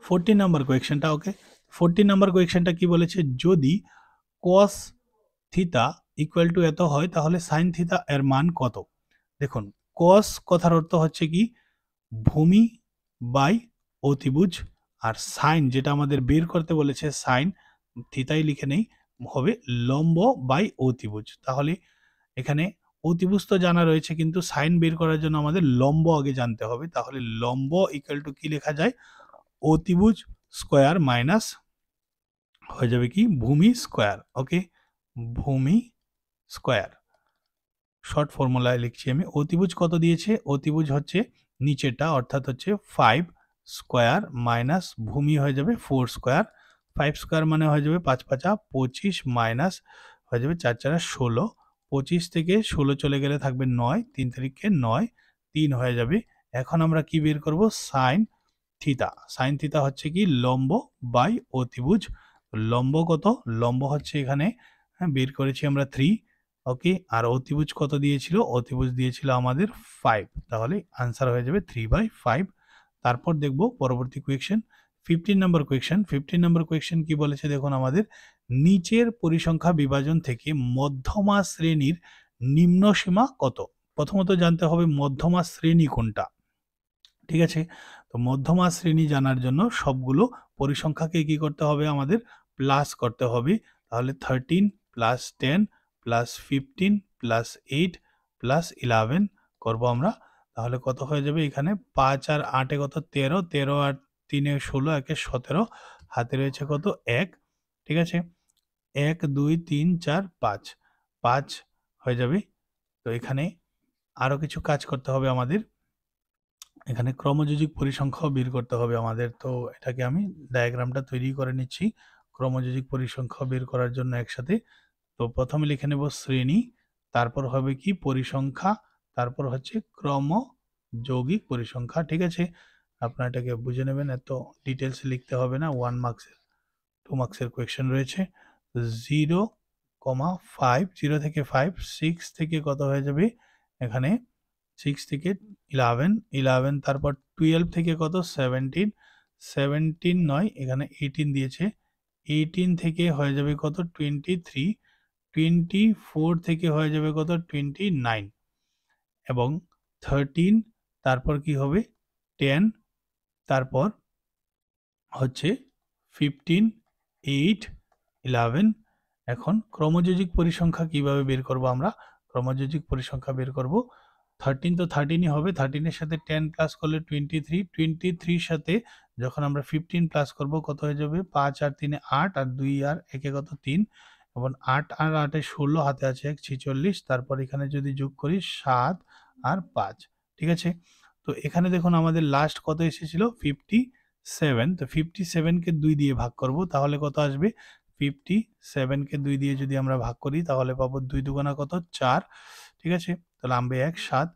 14 নাম্বার কোয়েকশনটা, ওকে। 14 নাম্বার কোয়েকশনটা কি বলেছে, যদি cos থিতা ইকুয়াল টু এত হয় তাহলে sin থিতা এর মান কত। দেখুন cos কথার অর্থ হচ্ছে কি ভূমি বাই অতিভুজ, আর সাইন যেটা আমাদের বের করতে বলেছে সাইন থিতাই লিখে নেই, হবে লম্ব বাই অতিভুজ। তাহলে এখানে অতিভুজ তো জানা রয়েছে, কিন্তু সাইন বের করার জন্য আমাদের লম্ব আগে জানতে হবে, তাহলে লম্ব ইকুয়াল টু কি লেখা যায়, অতিভুজ স্কোয়ার মাইনাস হয়ে যাবে কি ভূমি স্কোয়ার, ওকে, ভূমি স্কোয়ার। শর্ট ফর্মুলায় লিখছি আমি, অতিভুজ কত দিয়েছে, অতিভুজ হচ্ছে নিচেটা অর্থাৎ হচ্ছে 5 স্কোয়ার মাইনাস ভূমি হয়ে যাবে 4 স্কোয়ার, 5 স্কোয়ার মানে হয়ে যাবে 5 5 25 মাইনাস হয়ে যাবে 4 4 16, 25 থেকে 16 চলে গেলে থাকবে 9, 3 তারিখে 9 3 হয়ে যাবে। এখন আমরা কি বের করব, সাইন থিতা। সাইন থিতা হচ্ছে কি লম্ব বাই অতিভুজ, লম্ব কত, লম্ব হচ্ছে এখানে হ্যাঁ, বের করেছি আমরা 3। ওকে, আর অতিভুজ কত দিয়েছিল? অতিভুজ দিয়েছিল আমাদের 5। তাহলে আনসার হয়ে যাবে 3/5। তারপর দেখব পরবর্তী কোয়েশ্চেন, 15 নম্বর কোয়েশ্চেন। 15 নম্বর কোয়েশ্চেন কি বলেছে দেখুন আমাদের, নিচের পরিসংখ্যা বিভাজন থেকে মধ্যমা শ্রেণীর নিম্ন সীমা কত? প্রথমত জানতে হবে মধ্যমা শ্রেণী কোনটা। ঠিক আছে, তো মধ্যমা শ্রেণী জানার জন্য সবগুলো পরিসংখ্যাকে কি করতে হবে? আমাদের প্লাস করতে হবে। তাহলে 13 প্লাস 10 প্লাস 15 প্লাস 8 প্লাস 11 করব আমরা। তাহলে কত হয়ে যাবে? এখানে 5 আর 8 কত? 13, 13 আর 3 16, 1 17, হাতে রয়েছে কত? 1। ঠিক আছে, 1 2 3 4 5, 5 হয়ে যাবে। তো এখানে আরো কিছু কাজ করতে হবে আমাদের। এখানে ক্রমযোজিক পরিসংখ্যাও বের করতে হবে আমাদের। তো এটাকে আমি ডায়াগ্রামটা তৈরি করে নিচ্ছি ক্রমযোজিক পরিসংখ্যা বের করার জন্য একসাথে। তো প্রথমে লিখে নেব শ্রেণী, তারপর হবে কি? পরিসংখ্যা, তারপর হচ্ছে ক্রমযৌগিক পরিসংখ্যা। ঠিক আছে, আপনারা এটাকে বুঝে নেবেন, এত ডিটেলস লিখতে হবে না। 1 মার্কসের 2 মার্কসের কোয়েশ্চেন রয়েছে। 0,5, 0 থেকে 5, 6 থেকে কত হয়ে যাবে? এখানে 6 থেকে 11, 11, তারপর 12 থেকে কত? 17, 17 নয়, এখানে 18 দিয়েছে। 18 থেকে হয়ে যাবে কত? 23, 24 থেকে হয়ে যাবে কত? 29, এবং 13, তারপর কি হবে? 10, তারপর হচ্ছে 15, 8, 11। এখন ক্রমযোজিক পরিসংখ্যা কিভাবে বের করব আমরা? ক্রমযোজিক পরিসংখ্যা বের করব, 13 তো 13ই হবে, 13 এর সাথে 10 প্লাস করলে 23, 23 সাথে যখন আমরা 15 প্লাস করব কত হয়ে যাবে? 5 আর 3 8, আর 2 আর 1 কত? 3, এবং 8 আর 8 16, হাতে আছে 1 46, তারপর এখানে যদি যোগ করি 7 আর 5। ঠিক আছে, তো এখানে দেখুন আমাদের লাস্ট কত এসেছিল? 57। তো 57 কে 2 দিয়ে ভাগ করব, তাহলে কত আসবে? 57 কে 2 দিয়ে যদি আমরা ভাগ করি তাহলে পাবো 2 দুগুণা কত? 4। ঠিক আছে, তাহলে আমবে 1 7,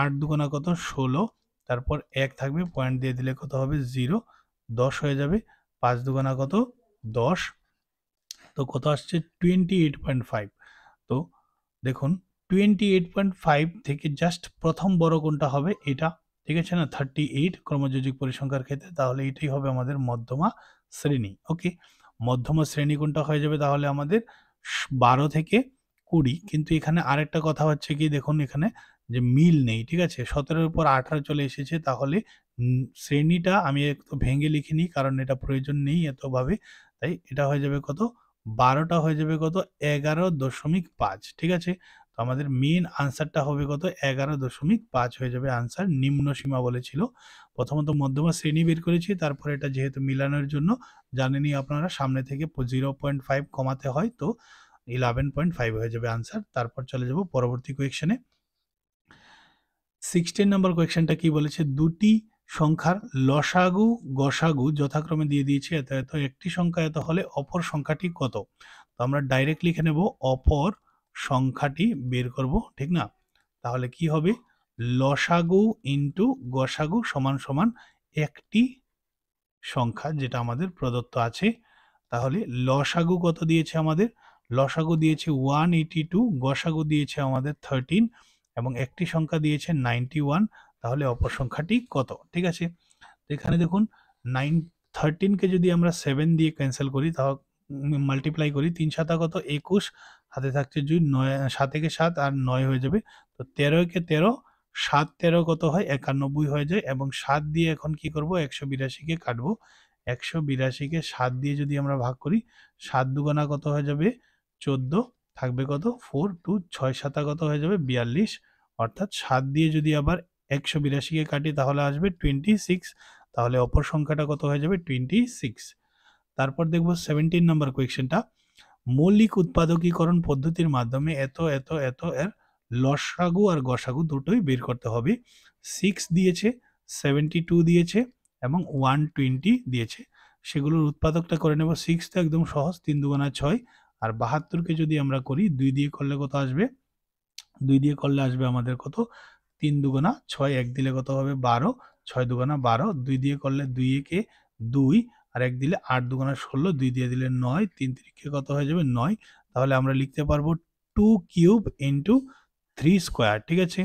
8 দুগুণা কত? 16, তারপর 1 থাকবে, পয়েন্ট দিয়ে দিলে কত হবে? 0, 10 হয়ে যাবে। 5 দুগুণা কত? 10, তো কত আসছে? 28.5। তো দেখুন 28.5 থেকে জাস্ট প্রথম বড় কোনটা হবে? এটা। ঠিক আছে না? 38 ক্রমযোজিক পরিসংখ্যার ক্ষেত্রে, তাহলে এটাই হবে আমাদের মধ্যমা শ্রেণী। ওকে, মধ্যমা শ্রেণী কোনটা হয়ে যাবে? তাহলে আমাদের 12 থেকে 20। কিন্তু এখানে আরেকটা কথা হচ্ছে কি, দেখুন এখানে যে মিল নেই। ঠিক আছে, 17 এর পর 18 চলে এসেছে, তাহলে শ্রেণীটা আমি একটু ভেঙে লিখিনি, কারণ এটা প্রয়োজন নেই এতভাবে। তাই এটা হয়ে যাবে কত? 12টা হয়ে যাবে কত? 11.5। ঠিক আছে, তো আমাদের মেইন আনসারটা হবে কত? 11.5 হয়ে যাবে আনসার। নিম্ন সীমা বলেছিল। প্রথমত মধ্যমা শ্রেণী বের করেছি, তারপর এটা যেহেতু মিলানোর জন্য জানেনই আপনারা, সামনে থেকে 0.5 কমাতে হয়, তো 11.5 হয়ে যাবে আনসার। তারপর চলে যাব পরবর্তী কোয়েশ্চেনে। 16 নম্বর কোয়েশ্চেনটা কি বলেছে? দুটি সংখ্যার লসাগু গসাগু যথাক্রমে দিয়ে দিয়েছে এত এত, একটি সংখ্যা এত হলে অপর সংখ্যাটি কত? তো আমরা ডাইরেক্ট লিখে নেব, অপর সংখ্যাটি বের করব। ঠিক না? তাহলে কি হবে? লসাগু ইন্টু গসাগু সমান সমান একটি সংখ্যা যেটা আমাদের প্রদত্ত আছে। তাহলে লসাগু কত দিয়েছে আমাদের? লসাগু দিয়েছে 182, গসাগু দিয়েছে আমাদের 13, এবং একটি সংখ্যা দিয়েছে 91। তাহলে অপর সংখ্যাটি কত? ঠিক আছে, এখানে দেখুন 13 কে যদি আমরা 7 দিয়ে ক্যান্সেল করি, তাহলে মাল্টিপ্লাই করি, 3 7 কত? 21, হাতে থাকছে 2, 9 7 একে 7 আর 9 হয়ে যাবে। তো 13 কে 13, 7 13 কত হয়? 91 হয়ে যায়, এবং 7 দিয়ে এখন কি করব? 182 কে কাটবো। 182 কে 7 দিয়ে যদি আমরা ভাগ করি, 7 দুগুণা কত হয়ে যাবে? 14, থাকবে কত? 4 2, 6 7 কত হয়ে যাবে? 42। অর্থাৎ 7 দিয়ে যদি আবার 182 কে কাটি তাহলে আসবে 26। তাহলে অপর সংখ্যাটা কত হয়ে যাবে? 26। তারপর দেখব 17 নম্বর কোয়েশ্চেনটা। মৌলিক উৎপাদকীকরণ পদ্ধতির মাধ্যমে এত এত এত এর লসাগু আর গসাগু দুটোই বের করতে হবে। 6 দিয়েছে, 72 দিয়েছে, এবং 120 দিয়েছে। সেগুলোর উৎপাদকটা করে নেব। 6 তো একদম সহজ, 3 দুগুণা 6, আর 72 কে যদি আমরা করি 2 দিয়ে করলে কত আসবে? 2 দিয়ে করলে আসবে আমাদের কত? 3 দুগুণা 6, 1 দিলে কত হবে? 12, 6 দুগুণা 12, 2 দিয়ে করলে 2 একে 2, আর 1 দিলে 8 দুগুণা 16, 2 দিয়ে দিলে 9, 3 তিরিকে কত হয়ে যাবে? 9, তাহলে আমরা লিখতে পারবো 2 কিউব ইন্টু 3 স্কোয়ার। ঠিক আছে,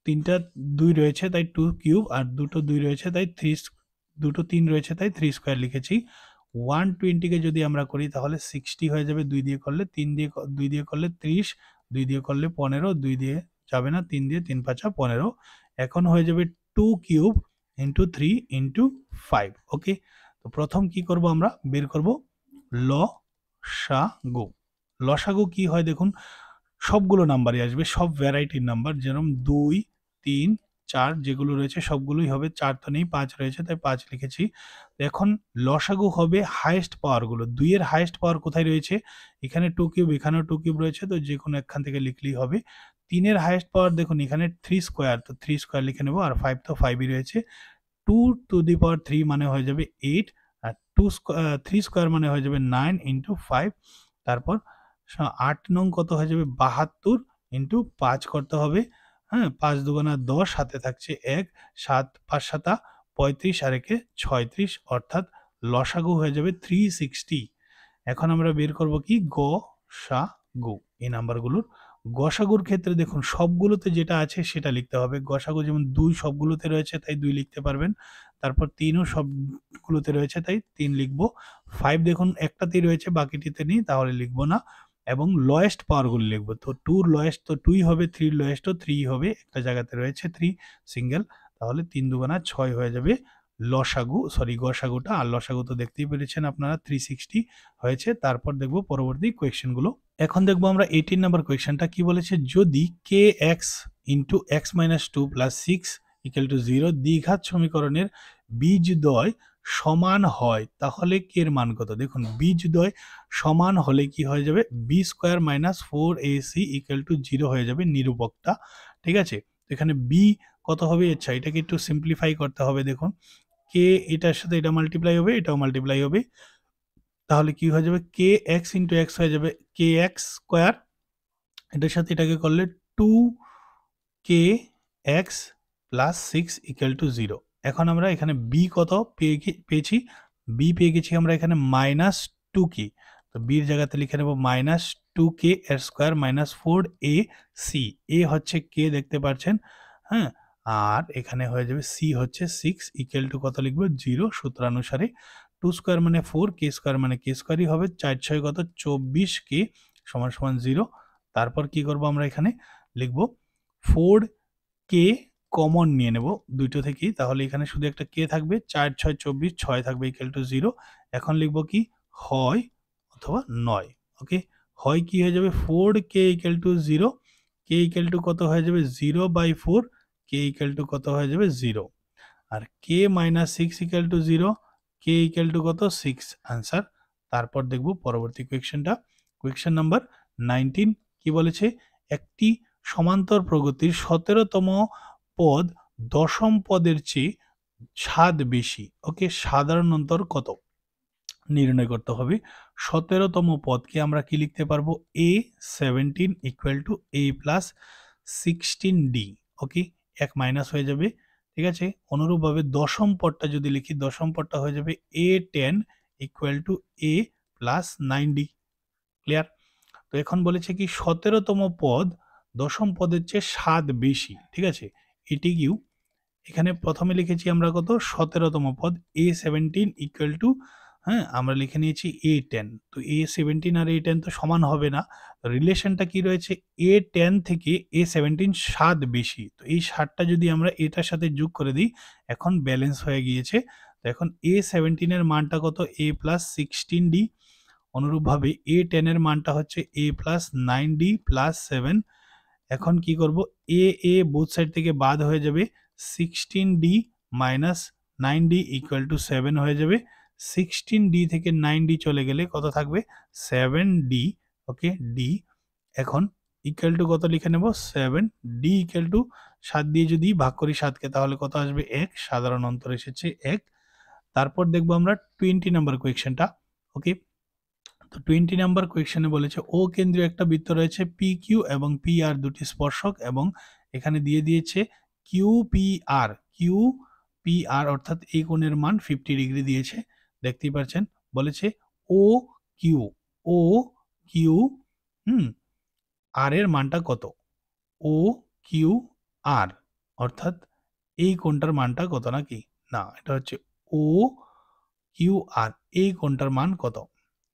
তিনটা 2 রয়েছে তাই 2 কিউব, আর দুটো 2 রয়েছে তাই 3, দুটো 3 রয়েছে তাই 3 স্কোয়ার লিখেছি। 120 কে যদি আমরা করি তাহলে 60 হয়ে যাবে, 2 দিয়ে করলে, 3 দিয়ে 2 দিয়ে করলে 30, 2 দিয়ে করলে 15, 2 দিয়ে যাবে না, 3 দিয়ে 3 5 15। এখন হয়ে যাবে 2 কিউব ইন্টু 3 ইন্টু 5। ওকে, তো প্রথম কি করব, আমরা বের করব লসাগু। লসাগু কি হয় দেখুন, সবগুলো নাম্বারই আসবে, সব ভ্যারাইটির নাম্বার, যেরকম 2 3 4 যেগুলো রয়েছে সবগুলোই হবে। 4 তো নেই, 5 রয়েছে তাই 5 লিখেছি। এখন লসাগু হবে হাইয়েস্ট পাওয়ারগুলো। 2 এর হাইয়েস্ট পাওয়ার কোথায় রয়েছে, এখানে 2 কিউব, এখানেও 2 কিউব রয়েছে, তো যে কোনো একখান থেকে লিখলেই হবে। 3 এর হাইয়েস্ট পাওয়ার দেখুন এখানে 3 স্কোয়ার, তো 3 স্কোয়ার লিখে নেব, আর 5 তো 5ই রয়েছে। 2 টু দি পাওয়ার 3 মানে হয়ে যাবে 8, আর 3 স্কোয়ার মানে হয়ে যাবে 9 ইন্টু 5। তারপর 8 নং কত হয়ে যাবে, 72 ইন্টু 5 করতে হবে। হ্যাঁ, 5 দুগুণা 10, হাতে থাকছে 1, 7 5 7 35, আর একে 36, অর্থাৎ লসাগু হয়ে যাবে 360। এখন আমরা বের করব কি, গসাগু। এই নাম্বারগুলোর গসাগুর ক্ষেত্রে দেখুন সবগুলোতে যেটা আছে সেটা লিখতে হবে। গসাগু যেমন 2 সবগুলোতে রয়েছে তাই 2 লিখতে পারবেন, তারপর 3 ও সবগুলোতে রয়েছে তাই 3 লিখব। 5 দেখুন একটাতেই রয়েছে বাকিটিতে নেই, তাহলে লিখব না। এবং লোয়েস্ট পাওয়ারগুলো লিখব, তো 2 লোয়েস্ট তো 2ই হবে, 3 লোয়েস্ট তো 3 হবে, একটা জায়গাতে রয়েছে 3 সিঙ্গেল, তাহলে 3 দুগুণা 6 হয়ে যাবে লসাগু, সরি গসাগুটা। আর লসাগু তো দেখতেই পেরেছেন আপনারা 360 হয়েছে। তারপর দেখব পরবর্তী কোয়েশ্চেনগুলো। এখন দেখবো আমরা 18 নাম্বার কোয়েশ্চেনটা কি বলেছে, যদি kx into x minus 2 plus 6 equal to 0 দ্বিঘাত সমীকরণের বীজদ্বয় সমান হয় তাহলে কে এর মান কত। দেখুন বীজদ্বয় সমান হলে কি হয়ে যাবে, B square minus 4ac equal to 0 হয়ে যাবে নিরূপকটা। ঠিক আছে, এখানে বি কত হবে, আচ্ছা এটাকে একটু সিম্পলিফাই করতে হবে। দেখুন কে এটার সাথে এটা মাল্টিপ্লাই হবে, এটাও মাল্টিপ্লাই হবে, তাহলে কি হয়ে যাবে, কে এক্স ইন্টু এক্স হয়ে যাবে কে এক্স স্কোয়ার, এটার সাথে এটাকে করলে 2 কে এক্স প্লাস 6 ইকুয়াল টু 0। এখন আমরা এখানে বি কত পেয়েছি, বি পেয়ে গেছি আমরা এখানে মাইনাস 2 কে, তো বির জায়গাতে লিখে নেব মাইনাস 2 কে এর স্কোয়ার মাইনাস 4 এ সি। এ হচ্ছে কে দেখতে পাচ্ছেন, হ্যাঁ, আর এখানে হয়ে যাবে সি হচ্ছে 6 ইকুয়াল টু কত লিখবো, 0। সূত্রানুসারে 2 স্কোয়ার মানে 4, কে স্কোয়ার মানে কে স্কোয়ারই হবে, 4 6 কত 24 কে সমান সমান 0। তারপর কি করব, আমরা এখানে লিখব 4 কে কমন নিয়ে নেব দুটো থেকেই, তাহলে এখানে শুধু একটা কে থাকবে, 4 6 24, 6 থাকবে ইকুয়াল টু 0। এখন লিখব কি, হয় অথবা নয়। ওকে, হয় কি হয়ে যাবে 4 K equal to 0, K equal to কত হয়ে যাবে 0/4, কে ইকুয়াল টু কত হয়ে যাবে 0, আর K minus 6 equal to 0, K equal to কত 6, আনসার। তারপর দেখব পরবর্তী কোয়েশ্চেনটা, কোয়েশ্চেন নাম্বার 19 কি বলেছে, একটি সমান্তর প্রগতির 17তম পদ দশম পদের চেয়ে 7 বেশি। ওকে, সাধারণ অন্তর কত নির্ণয় করতে হবে। 17তম পদকে আমরা কি লিখতে পারবো, a17 equal to a plus 16d। ওকে, এক মাইনাস হয়ে যাবে। ঠিক আছে, অনুরূপভাবে দশম পদটা যদি লিখি, দশম পদটা হয়ে যাবে a10 equal to a plus 9d। Clear, তো এখন বলেছে কি 17তম পদ দশম পদের চেয়ে 7 বেশি। ঠিক আছে, এটি কিউ, এখানে প্রথমে লিখেছি আমরা কত, 17তম পদ a17 ইকুয়াল টু, হ্যাঁ আমরা লিখে নিয়েছি a10, তো a17 আর a10 তো সমান হবে না, রিলেশনটা কি রয়েছে, a10 থেকে a17 7 বেশি, তো এই 7টা যদি আমরা এটার সাথে যোগ করে দিই এখন ব্যালেন্স হয়ে গিয়েছে। তো এখন a17 এর মানটা কত, a প্লাস 16d, অনুরূপভাবে a10 এর মানটা হচ্ছে a প্লাস 9d প্লাস 7। এখন কি করব, এ বোথ সাইড থেকে বাদ হয়ে যাবে, 16d minus 9d equal to 7 হয়ে যাবে। 16d থেকে 9d চলে গেলে কত থাকবে, 7d। ওকে, d এখন ইকুয়াল টু কত লিখে নেব, 7d ইকুয়াল টু 7 দিয়ে যদি ভাগ করি 7কে তাহলে কত আসবে, 1, সাধারণ অন্তর এসেছে 1। তারপর দেখবো আমরা 20 নাম্বার কোয়েশ্চেনটা। ওকে, তো 20 নাম্বার কোয়েশ্চেনে বলেছে ও কেন্দ্রীয় একটা বৃত্ত রয়েছে পি কিউ এবং পি আর দুটি স্পর্শক, এবং এখানে দিয়ে দিয়েছে কিউ পি আর অর্থাৎ এই কোণের মান 50 ডিগ্রি দিয়েছে, দেখতেই পাচ্ছেন। বলেছে ও কিউ আর এর মানটা কত, ও কিউ আর, অর্থাৎ এই কোণটার মানটা কত, নাকি না, এটা হচ্ছে ও কিউ আর, এই কোণটার মান কত।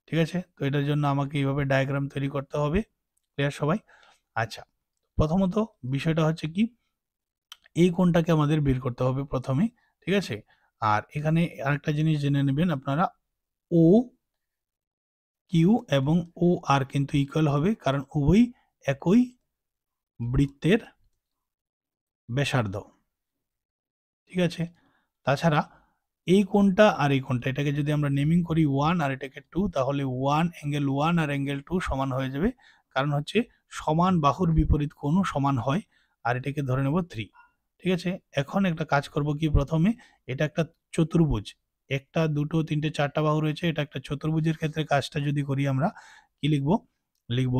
ঠিক আছে, তো এটার জন্য আমাকে এইভাবে ডায়াগ্রাম তৈরি করতে হবে। ক্লিয়ার সবাই? আচ্ছা, প্রথমত বিষয়টা হচ্ছে কি, এই কোণটাকে আমাদের বের করতে হবে প্রথমে। ঠিক আছে, আর এখানে আরেকটা জিনিস জেনে নেবেন আপনারা, ও কিউ এবং ও আর কিন্তু ইকুয়াল হবে, কারণ উভয়ই একই বৃত্তের ব্যাসার্ধ। ঠিক আছে, তাছাড়া এই কোণটা আর এই কোণটা, এটাকে যদি আমরা নেমিং করি 1 আর এটাকে 2, তাহলে 1 অ্যাঙ্গেল 1 আর অ্যাঙ্গেল 2 সমান হয়ে যাবে, কারণ হচ্ছে সমান বাহুর বিপরীত কোণও সমান হয়। আর এটাকে ধরে নেব 3। ঠিক আছে, এখন একটা কাজ করব কি, প্রথমে এটা একটা চতুর্ভুজ, একটা দুটো তিনটে চারটা বাহু রয়েছে, এটা একটা চতুর্ভুজের ক্ষেত্রে কাজটা যদি করি আমরা কি লিখব, লিখব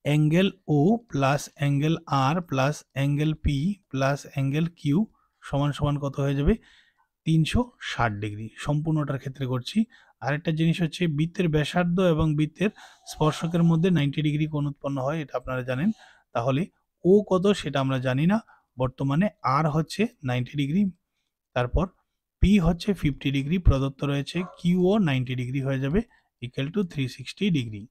angle O plus angle R plus angle P plus angle Q সমান সমান কত হয়ে যাবে, 360 ডিগ্রি। সম্পূর্ণটার ক্ষেত্রে করছি। আরেকটা জিনিস হচ্ছে বৃত্তের ব্যাসার্ধ এবং বৃত্তের স্পর্শকের মধ্যে 90 ডিগ্রি কোণ উৎপন্ন হয়, এটা আপনারা জানেন। তাহলে ও কত সেটা আমরা জানি না, বর্তমানে আর হচ্ছে 90 ডিগ্রি, তারপর পি হচ্ছে 50 ডিগ্রি প্রদত্ত রয়েছে, কিউ ও 90 ডিগ্রি হয়ে যাবে, ইকুয়াল টু 360 ডিগ্রি।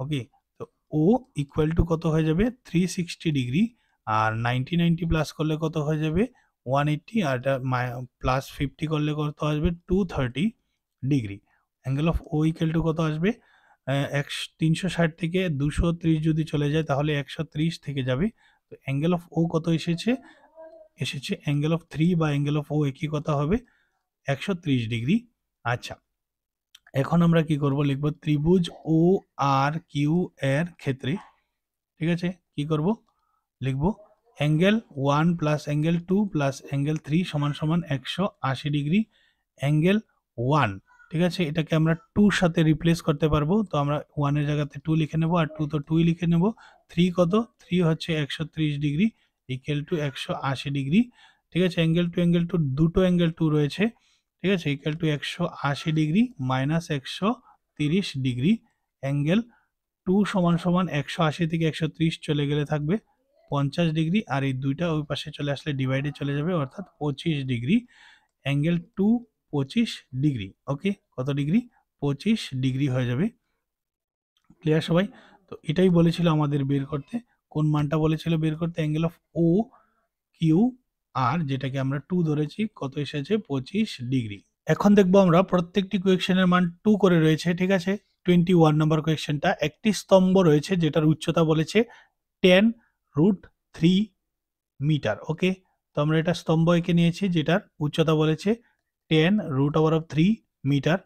ওকে, তো ও ইকুয়াল টু কত হয়ে যাবে, 360 ডিগ্রি, আর 90 প্লাস করলে কত হয়ে যাবে, 180, আর এটা প্লাস 50 করলে কত আসবে, 230 degree. Angle of O equal to কত আসবে, 360 থেকে 230 যদি চলে যায় তাহলে 130 থেকে যাবে। তো অ্যাঙ্গেল অফ ও কত এসেছে, অ্যাঙ্গেল অফ 3 বা অ্যাঙ্গেল অফ ও একই কথা হবে, 130 ডিগ্রি। আচ্ছা, এখন আমরা কি করব, লিখব ত্রিভুজ ও আর কিউ এর ক্ষেত্রে। ঠিক আছে, কি করব, লিখব angle 1 plus angle 2 plus angle 3 সমান সমান 180 ডিগ্রি। অ্যাঙ্গেল 1, ঠিক আছে, এটাকে আমরা 2 সাথে রিপ্লেস করতে পারবো, তো আমরা 1 এর জায়গাতে 2 লিখে নেব, আর 2 তো 2ই লিখে নেব। 3 কত, 3 হচ্ছে 130 ডিগ্রি ইকুয়াল টু 180 ডিগ্রি। ঠিক আছে, অ্যাঙ্গেল টু দুটো অ্যাঙ্গেল 2 রয়েছে, ঠিক আছে, equal to 180 degree minus 130 degree. Angle 2 সমান সমান 180 থেকে 130 চলে গেলে থাকবে 50 ডিগ্রি, আর এই দুইটা ওই পাশে চলে আসলে ডিভাইডে চলে যাবে, অর্থাৎ 25 ডিগ্রি। Angle 2 25 degree. ওকে, কত ডিগ্রি, 25 ডিগ্রি হয়ে যাবে। ক্লিয়ার সবাই? তো এটাই বলেছিল আমাদের বের করতে, কোন মানটা বলেছিল বের করতে, angle of O Q R, যেটাকে আমরা 2 ধরেছি, কত এসেছে, 25 ডিগ্রি। এখন দেখবো আমরা প্রত্যেকটি কোয়েকশনের মান 2 করে রয়েছে। ঠিক আছে, 21 নম্বর কোয়েকশনটা, একটি স্তম্ভ রয়েছে যেটার উচ্চতা বলেছে 10√3 মিটার। ওকে, তো আমরা এটা স্তম্ভ এঁকে নিয়েছি যেটার উচ্চতা বলেছে 10√3 মিটার।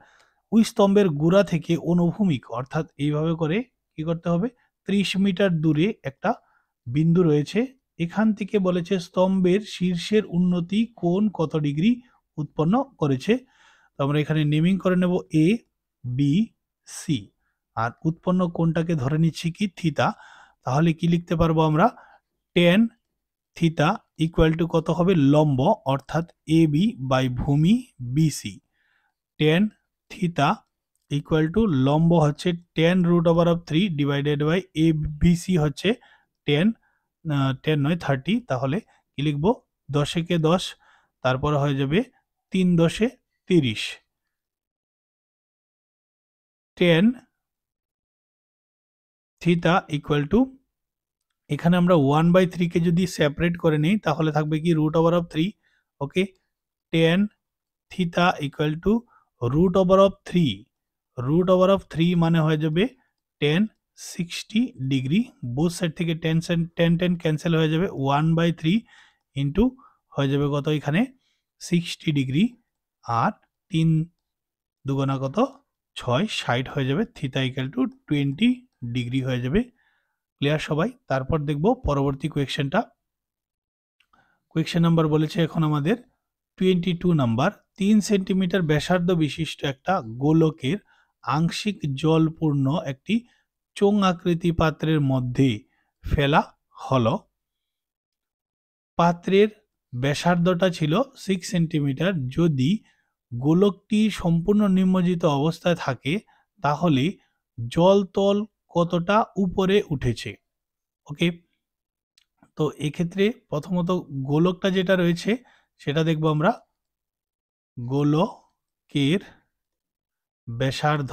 ওই স্তম্ভের গোড়া থেকে অনুভূমিক, অর্থাৎ এইভাবে করে কি করতে হবে, 30 মিটার দূরে একটা বিন্দু রয়েছে, এখান থেকে বলেছে স্তম্ভের শীর্ষের উন্নতি কোণ কত ডিগ্রি উৎপন্ন করেছে। তো আমরা এখানে নেমিং করে নেব এ বি সি, আর উৎপন্ন কোণটাকে ধরে নিচ্ছি কি থিতা। তাহলে কি লিখতে পারবো আমরা, 10 থিতা ইকুয়াল টু কত হবে, লম্ব, অর্থাৎ এ বি বাই ভূমি বিসি। 10 থিতা ইকুয়াল টু লম্ব হচ্ছে 10√3 ডিভাইডেড বাই এ বিসি হচ্ছে 10 নয় 30, তাহলে কি লিখবো, 10 একে 10, তারপরে হয়ে যাবে 3 10 30। 10 থিতা ইকুয়াল টু, এখানে আমরা 1/3 কে যদি সেপারেট করে নিই তাহলে থাকবে কি √3। ওকে, 10 থিতা ইকুয়াল টু √3, √3 মানে হয়ে যাবে 10 60 ডিগ্রি। বোথ সাইড থেকে 10 ক্যান্সেল হয়ে যাবে, 1/3 ইন্টু হয়ে যাবে কত, এখানে 60 ডিগ্রি, আর 3 দুগুণা কত, 6 60 হয়ে যাবে, থিতা ইকুয়াল টু 20 ডিগ্রি হয়ে যাবে। ক্লিয়ার সবাই? তারপর দেখব পরবর্তী কোয়েকশনটা। কোয়েকশন নাম্বার বলেছে এখন আমাদের 22 নাম্বার, 3 সেন্টিমিটার ব্যাসার্ধ বিশিষ্ট একটা গোলকের আংশিক জলপূর্ণ একটি চোঙ আকৃতি পাত্রের মধ্যে ফেলা হলো। পাত্রের ব্যাসার্ধটা ছিল 6 সেন্টিমিটার। যদি গোলকটি সম্পূর্ণ নিমজ্জিত অবস্থায় থাকে তাহলে জলতল কতটা উপরে উঠেছে। ওকে, তো এক্ষেত্রে প্রথমত গোলকটা যেটা রয়েছে সেটা দেখব আমরা। গোলকের ব্যাসার্ধ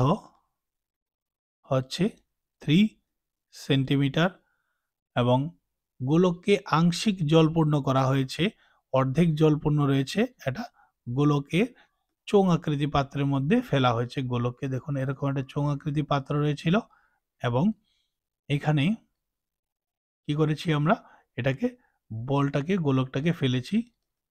হচ্ছে 3 সেন্টিমিটার এবং গোলককে আংশিক জলপূর্ণ করা হয়েছে, অর্ধেক জলপূর্ণ রয়েছে। এটা গোলকে চোঙ আকৃতি পাত্রের মধ্যে ফেলা হয়েছে। গোলককে দেখুন এরকম একটা চোঙ আকৃতি পাত্র রয়েছিল এবং এখানে কি করেছি আমরা, এটাকে বলটাকে গোলকটাকে ফেলেছি,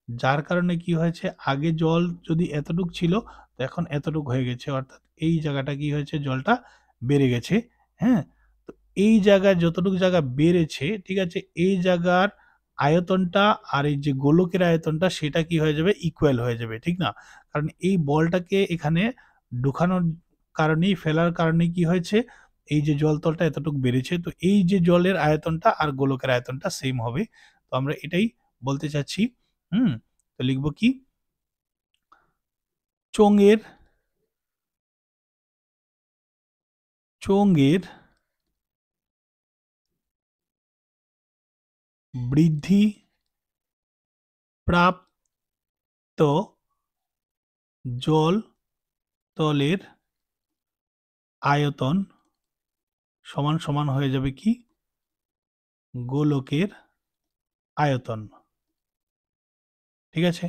যার কারণে কি হয়েছে, আগে জল যদি এতটুক ছিল তো এখন এতটুক হয়ে গেছে, অর্থাৎ এই জায়গাটা কি হয়েছে, জলটা বেড়ে গেছে। হ্যাঁ, তো এই জায়গায় যতটুকু জায়গা বেড়েছে, ঠিক আছে, এই জায়গার আয়তনটা আর এই যে গোলকের আয়তনটা সেটা কি হয়ে যাবে, ইকুয়াল হয়ে যাবে, ঠিক না? কারণ এই বলটাকে এখানে ঢুকানোর কারণেই, ফেলার কারণে কি হয়েছে, এই যে জলতলটা এতটুকু বেড়েছে, তো এই যে জলের আয়তনটা আর গোলকের আয়তনটা সেম হবে। তো আমরা এটাই বলতে চাচ্ছি। তো লিখব কি, চোঙের বৃদ্ধি প্রাপ্ত জল তলের আয়তন সমান সমান হয়ে যাবে কি, গোলকের আয়তন। ঠিক আছে,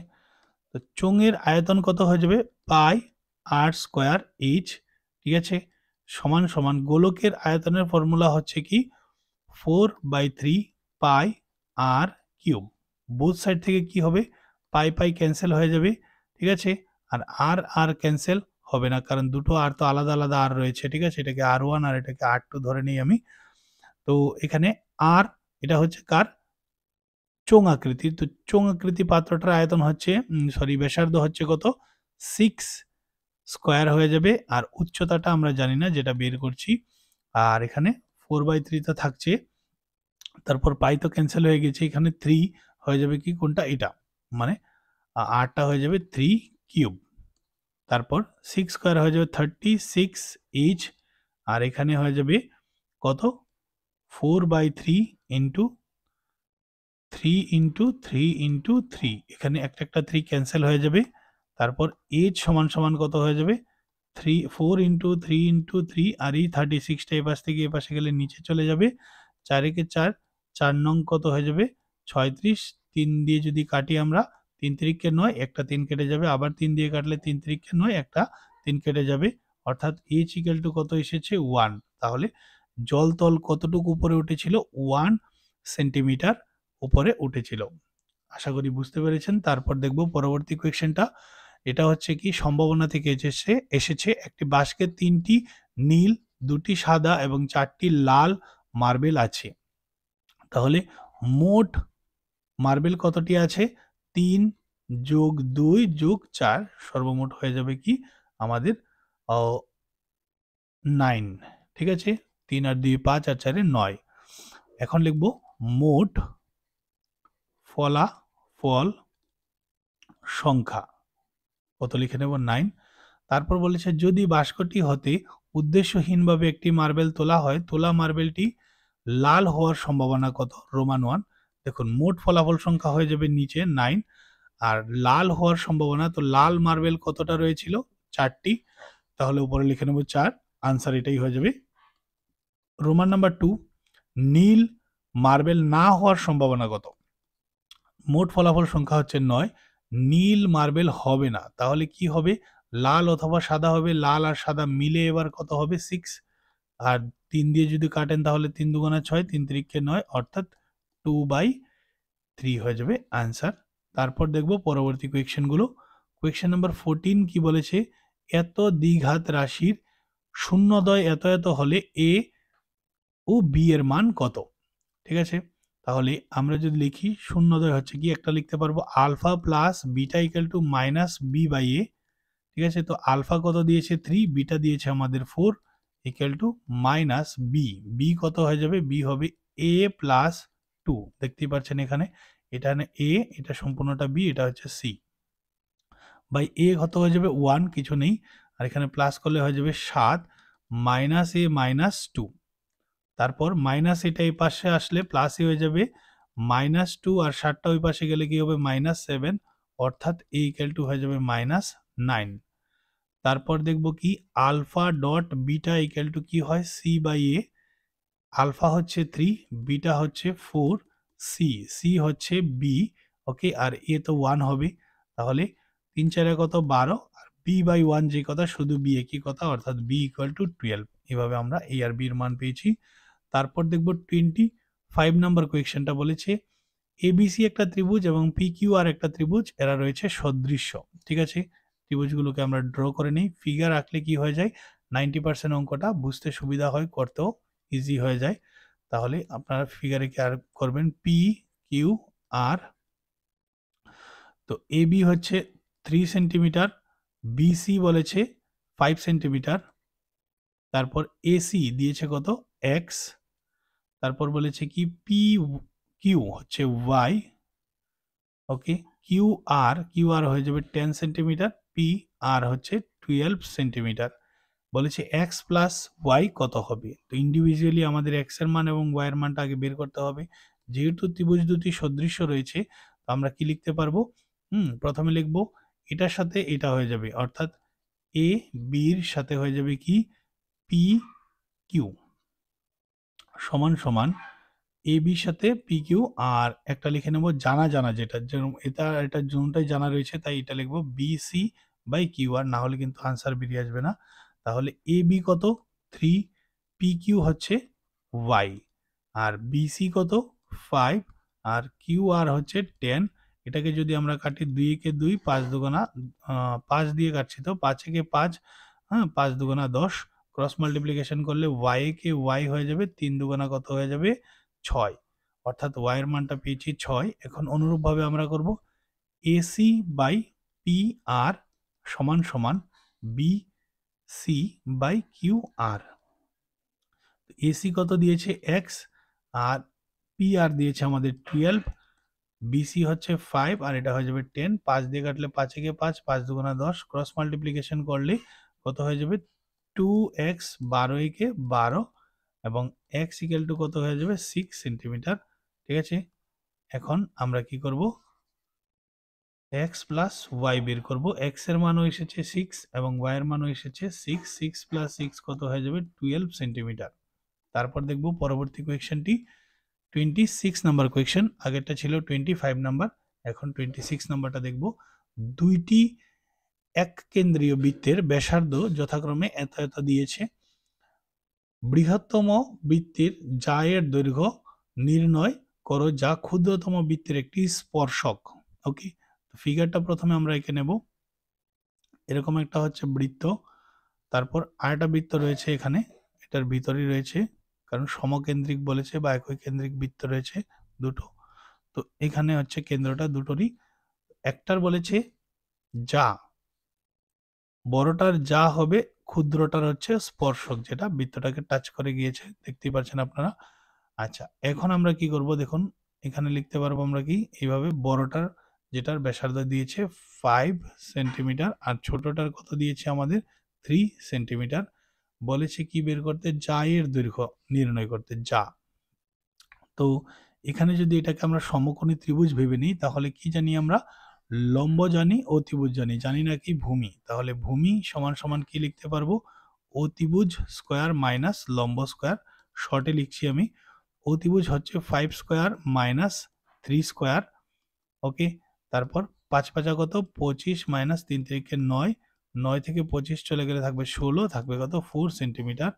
তো চোঙের আয়তন কত হয়ে যাবে, পাই আর স্কোয়ার এইচ। ঠিক আছে, সমান সমান গোলকের আয়তনের ফর্মুলা হচ্ছে কি 4/3 পাই আর কিউব। বোথ সাইড থেকে কি হবে, পাই পাই ক্যান্সেল হয়ে যাবে। ঠিক আছে, আর আর ক্যান্সেল হবে না, কারণ দুটো আর তো আলাদা আলাদা আর রয়েছে। ঠিক আছে, এটাকে R1 আর এটাকে R2 ধরে নিই আমি। তো এখানে আর এটা হচ্ছে কার, চোঙ আকৃতি। তো চোঙ আকৃতি পাত্রটার আয়তন হচ্ছে ব্যাসার্ধ হচ্ছে কত, 6 স্কোয়ার হয়ে যাবে, আর উচ্চতাটা আমরা জানি না, যেটা বের করছি। আর এখানে 4/3 টা থাকছে, তারপর পাই তো ক্যান্সেল হয়ে গেছে, এখানে 3 হয়ে যাবে কি, কোনটা, এটা মানে আরটা হয়ে যাবে 3 কিউব, তারপর 6 স্কোয়ার হয়ে যাবে 36 এইচ, আর এখানে হয়ে যাবে কত, 4/3 ইন্টু 3 ইন্টু 3 ইন্টু 3, এখানে একটা একটা 3 ক্যান্সেল হয়ে যাবে। তারপর এইচ সমান সমান কত হয়ে যাবে, 4 ইন্টু 3 ইন্টু 3, আর এই 36টা এ পাশ থেকে এ পাশে গেলে নিচে চলে যাবে। 4 একে 4, 4 নং কত হয়ে যাবে 36, 3 দিয়ে যদি কাটি আমরা, 3 তিরিকে 9, একটা 3 কেটে যাবে, আবার 3 দিয়ে কাটলে 3 তিরিকে 9, একটা 3 কেটে যাবে, অর্থাৎ এইচ ইকুয়াল টু কত এসেছে 1। তাহলে জলতল কতটুকু উপরে উঠেছিল, 1 সেন্টিমিটার উপরে উঠেছিল। আশা করি বুঝতে পেরেছেন। তারপর দেখব পরবর্তী কোয়েশ্চেনটা। এটা হচ্ছে কি, সম্ভাবনা থেকে এসেছে একটি বাস্কে 3টি নীল, 2টি সাদা এবং 4টি লাল মার্বেল আছে। তাহলে মোট মার্বেল কতটি আছে, 3 যোগ 2 যোগ 4, সর্বমোট হয়ে যাবে কি আমাদের 9। ঠিক আছে, 3 আর 2 5 আর 4 9। এখন লিখব মোট ফলাফল সংখ্যা কত, লিখে নেব 9। তারপর বলেছে যদি বাস্কটি হতে উদ্দেশ্যহীনভাবে একটি মার্বেল তোলা হয়, তোলা মার্বেলটি লাল হওয়ার সম্ভাবনা কত, রোমান 1। দেখুন মোট ফলাফল সংখ্যা হয়ে যাবে নিচে 9, আর লাল হওয়ার সম্ভাবনা, তো লাল মার্বেল কতটা রয়েছিল, 4টি, তাহলে উপরে লিখে নেব 4, আনসার এটাই হয়ে যাবে। রোমান নাম্বার 2, নীল মার্বেল না হওয়ার সম্ভাবনা কত, মোট ফলাফল সংখ্যা হচ্ছে 9, নীল মার্বেল হবে না, তাহলে কি হবে, লাল অথবা সাদা হবে, লাল আর সাদা মিলে এবার কত হবে 6, আর 3 দিয়ে যদি কাটেন তাহলে 3 দুগুণা 6, 3 তিরিকে 9, অর্থাৎ 2/3 হয়ে যাবে আনসার। তারপর দেখব পরবর্তী কোয়েশ্চেনগুলো। কোয়েশ্চেন নাম্বার 14 কি বলেছে, এত দ্বিঘাত রাশির শূন্যদ্বয় এত এত হলে এ ও বি এর মান কত। ঠিক আছে, তাহলে আমরা যদি লিখি শূন্যদ্বয় হচ্ছে কি, একটা লিখতে পারবো alpha plus beta equal to minus B by A. ঠিক আছে, তো আলফা কত দিয়েছে 3, বিটা দিয়েছে আমাদের 4, equal to minus B, B কত হয়ে যাবে, বি হবে এ প্লাস 2, দেখতেই পাচ্ছেন এখানে, এটা এ, এটা সম্পূর্ণটা বি, এটা হচ্ছে সি, বাই এ কত হয়ে যাবে 1, কিছু নেই, আর এখানে প্লাস করলে হয়ে যাবে 7 মাইনাস এ মাইনাস 2, তারপর মাইনাস এটা এই পাশে আসলে প্লাসই হয়ে যাবে, -2 আর 7টা ওই পাশে গেলে কি হবে -7, অর্থাৎ a = হয়ে যাবে -9। তারপর দেখব কি আলফা ডট বিটা = কি হয় c/a। আলফা হচ্ছে 3, বিটা হচ্ছে 4, সি হচ্ছে বি, ওকে, আর এ তো 1 হবে, তাহলে 3 4 কত 12, আর b/1 যে কথা শুধু বি একই কথা, অর্থাৎ b = 12। এভাবে আমরা a আর b এর মান পেয়েছি। তারপর দেখব 25 নাম্বার কোয়েশ্চেনটা বলেছে এবিসি একটা ত্রিভুজ এবং পিকিউআর একটা ত্রিভুজ, এরা রয়েছে সদৃশ্য। ঠিক আছে, ত্রিভুজগুলোকে আমরা ড্র করে নিই। ফিগার আঁকলে কি হয়ে যায়, 90% অঙ্কটা বুঝতে সুবিধা হয়, করতেও ইজি হয়ে যায়। তাহলে আপনারা ফিগারে কি আর করবেন, পি কিউ আর। তো এবি হচ্ছে 3 সেন্টিমিটার, বিসি বলেছে 5 সেন্টিমিটার, তারপর এসি দিয়েছে কত এক্স, তারপর বলেছে কি পি কিউ হচ্ছে ওয়াই, ওকে, কিউ আর হয়ে যাবে 10 সেন্টিমিটার, পি আর হচ্ছে 12 সেন্টিমিটার। বলেছে এক্স প্লাস ওয়াই কত হবে। তো ইন্ডিভিজুয়ালি আমাদের এক্স এর মান এবং ওয়াই এর মানটা আগে বের করতে হবে। যেহেতু ত্রিভুজ দুটি সদৃশ্য রয়েছে, তো আমরা কি লিখতে পারবো, প্রথমে লিখব এটার সাথে এটা হয়ে যাবে, অর্থাৎ এ বির সাথে হয়ে যাবে কি পি কিউ সমান সমান এ বির সাথে পি কিউ, আর একটা লিখে নেব জানা জানা যেটা, যেরকম এটা জোনটাই জানা রয়েছে, তাই এটা লিখবো বিসি বাই কিউ আর, না হলে কিন্তু আনসার বেরিয়ে আসবে না। তাহলে এ বি কত 3, পি কিউ হচ্ছে ওয়াই, আর বিসি কত 5, আর কিউ আর হচ্ছে 10। এটাকে যদি আমরা কাটি 2 কে 2, 5 দুগুণা 5 দিয়ে কাটছি, তো 5 কে 5, হ্যাঁ 5 দুগুণা 10, ক্রস মাল্টিপ্লিকেশন করলে ওয়াই কে ওয়াই হয়ে যাবে, 3 দুগুণা কত হয়ে যাবে 6, অর্থাৎ ওয়াই এর মানটা পেয়েছি 6। এখন অনুরূপভাবে আমরা করব এসি বাই পি আর সমান সমান B C by Q R. AC কত দিয়েছে এক্স, আর পি আর দিয়েছে আমাদের 12, বিসি হচ্ছে 5, আর এটা হয়ে যাবে 10, 5 দিয়ে কাটলে 5 একে 5, 5 দুগুণা 10, ক্রস মাল্টিপ্লিকেশন করলে কত হয়ে যাবে 2x, 12 একে 12, এবং x = কত হয়ে যাবে 6 সেন্টিমিটার। ঠিক আছে, এখন আমরা কি করব, x প্লাস ওয়াই বের করব। x এর মানও এসেছে 6 এবং y এর মানও এসেছে 6, 6 প্লাস 6 কত হয়ে যাবে 12 সেন্টিমিটার। তারপর দেখব পরবর্তী কোয়েশ্চেনটি 26 নাম্বার কোয়েশ্চেন, আগেরটা ছিল 25 নাম্বার, এখন 26 নাম্বারটা দেখব। দুইটি এক কেন্দ্রীয় বৃত্তের ব্যাসার্ধ যথাক্রমে এত এত দিয়েছে, বৃহত্তম বৃত্তের যা এর দৈর্ঘ্য নির্ণয় করো যা ক্ষুদ্রতম বৃত্তের একটি স্পর্শক। ওকে, ফিগারটা প্রথমে আমরা এঁকে নেব। এরকম একটা হচ্ছে বৃত্ত, তারপর আরেকটা বৃত্ত রয়েছে এখানে, এটার ভিতরেই রয়েছে, কারণ সমকেন্দ্রিক বলেছে বা একই কেন্দ্রিক বৃত্ত রয়েছে দুটো। তো এখানে হচ্ছে কেন্দ্রটা দুটোরই, একটার বলেছে যা, বড়টার যা হবে, ক্ষুদ্রটার হচ্ছে স্পর্শক, যেটা বৃত্তটাকে টাচ করে গিয়েছে, দেখতেই পাচ্ছেন আপনারা। আচ্ছা, এখন আমরা কি করব, দেখুন এখানে লিখতে পারবো আমরা কি এইভাবে, বড়টার যেটার ব্যাসার্ধ দিয়েছে 5 সেন্টিমিটার, আর ছোটটার কত দিয়েছে আমাদের 3 সেন্টিমিটার। বলেছে কি বের করতে, যা এর দৈর্ঘ্য নির্ণয় করতে, যা। তো এখানে যদি এটাকে আমরা সমকোণী ত্রিভুজ ভেবে নিই, তাহলে কি জানি আমরা, লম্ব জানি, অতিভুজ জানি, জানি না কি ভূমি। তাহলে ভূমি সমান সমান কি লিখতে পারবো, অতিভুজ স্কোয়ার মাইনাস লম্ব স্কোয়ার। শর্টে লিখছি আমি, অতিভুজ হচ্ছে 5 স্কোয়ার মাইনাস 3 স্কোয়ার, ওকে। তারপর 5 5 কত 25 মাইনাস 3 থেকে 9, 9 থেকে 25 চলে গেলে থাকবে 16, থাকবে কত 4 সেন্টিমিটার।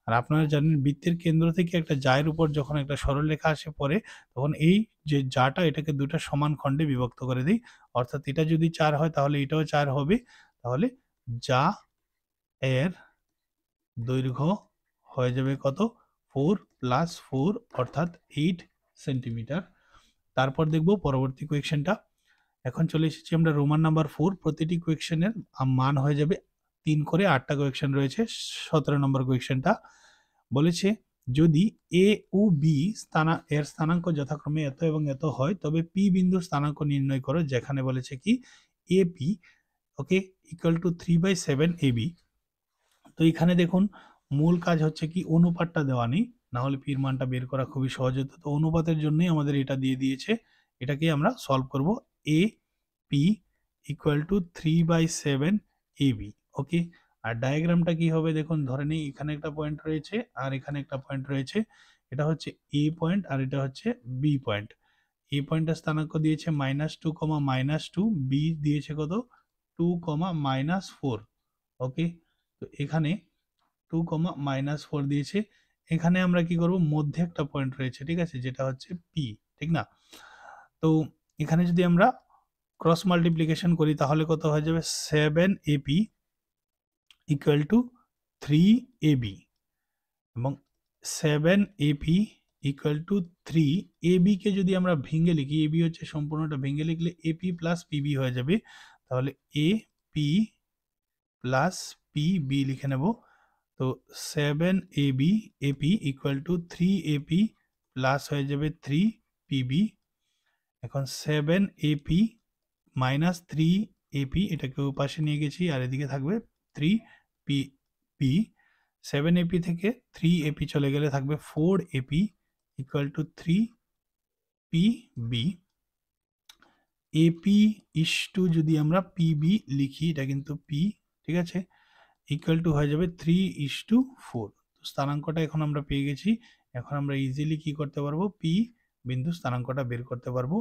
আর আপনারা জানেন বৃত্তের কেন্দ্র থেকে একটা জায়ের উপর যখন একটা সরলরেখা আসে পড়ে, তখন এই যে জাটা এটাকে দুটো সমান খণ্ডে বিভক্ত করে দিই, অর্থাৎ এটা যদি 4 হয় তাহলে এটাও 4 হবে। তাহলে যা এর দৈর্ঘ্য হয়ে যাবে কত 4 প্লাস 4, অর্থাৎ 8 সেন্টিমিটার। তারপর দেখব পরবর্তী কোয়েশ্চেনটা। এখন চলে এসেছি আমরা রোমান নাম্বার 4। প্রতিটি কোয়েশ্চেনের মান হয়ে যাবে 3 করে, 8টা কোয়েশ্চেন রয়েছে। 17 নম্বর কোয়েশ্চেনটা বলেছে যদি এ ও বি এর স্থানাঙ্ক যথাক্রমে এত এবং এত হয়, তবে পি বিন্দুর স্থানাঙ্ক নির্ণয় করো, যেখানে বলেছে কি A P, okay, equal to 3/7 AB. তো এখানে দেখুন মূল কাজ হচ্ছে কি, অনুপাতটা দেওয়া নেই, না হলে পির মানটা বের করা খুবই সহজ হতো। তো অনুপাতের জন্যই আমাদের এটা দিয়ে দিয়েছে, এটাকে আমরা সলভ করব। A P equal to 3/7 A B. Okay, আর ডায়াগ্রামটা কি হবে দেখুন, ধরে নিই এখানে একটা পয়েন্ট রয়েছে আর এখানে একটা পয়েন্ট রয়েছে, এটা হচ্ছে এ পয়েন্ট আর এটা হচ্ছে বি পয়েন্ট। এ পয়েন্টের স্থানাঙ্ক দিয়েছে -2, -2, বি দিয়েছে কত 2, -4। ওকে, তো এখানে 2, -4 দিয়েছে। এখানে আমরা কি করব, মধ্যে একটা পয়েন্ট রয়েছে, ঠিক আছে, যেটা হচ্ছে পি, ঠিক না? তো এখানে যদি আমরা ক্রস মাল্টিপ্লিকেশন করি তাহলে কত হয়ে যাবে, 7AP ইকুয়াল টু 3AB, এবং 7AP ইকুয়াল টু 3AB কে যদি আমরা ভেঙে লিখি, AB হচ্ছে সম্পূর্ণটা ভেঙে লিখলে AP প্লাস PB হয়ে যাবে, তাহলে AP প্লাস PB লিখে নেব। তো 7AB AP equal to 3AP plus হয়ে যাবে 3PB। এখন 7AP মাইনাস 3AP, এটাকে পাশে নিয়ে গেছি আর এদিকে থাকবে 3PB। 7AP থেকে 3AP চলে গেলে থাকবে 4AP equal to 3PB। AP is to যদি আমরা PB লিখি, এটা কিন্তু P, ঠিক আছে, ইকুয়াল টু হয়ে যাবে 3:4। স্থানাঙ্কটা এখন আমরা পেয়ে গেছি। এখন আমরা ইজিলি কি করতে পারবো, P বিন্দু স্থানাঙ্কটা বের করতে পারবো।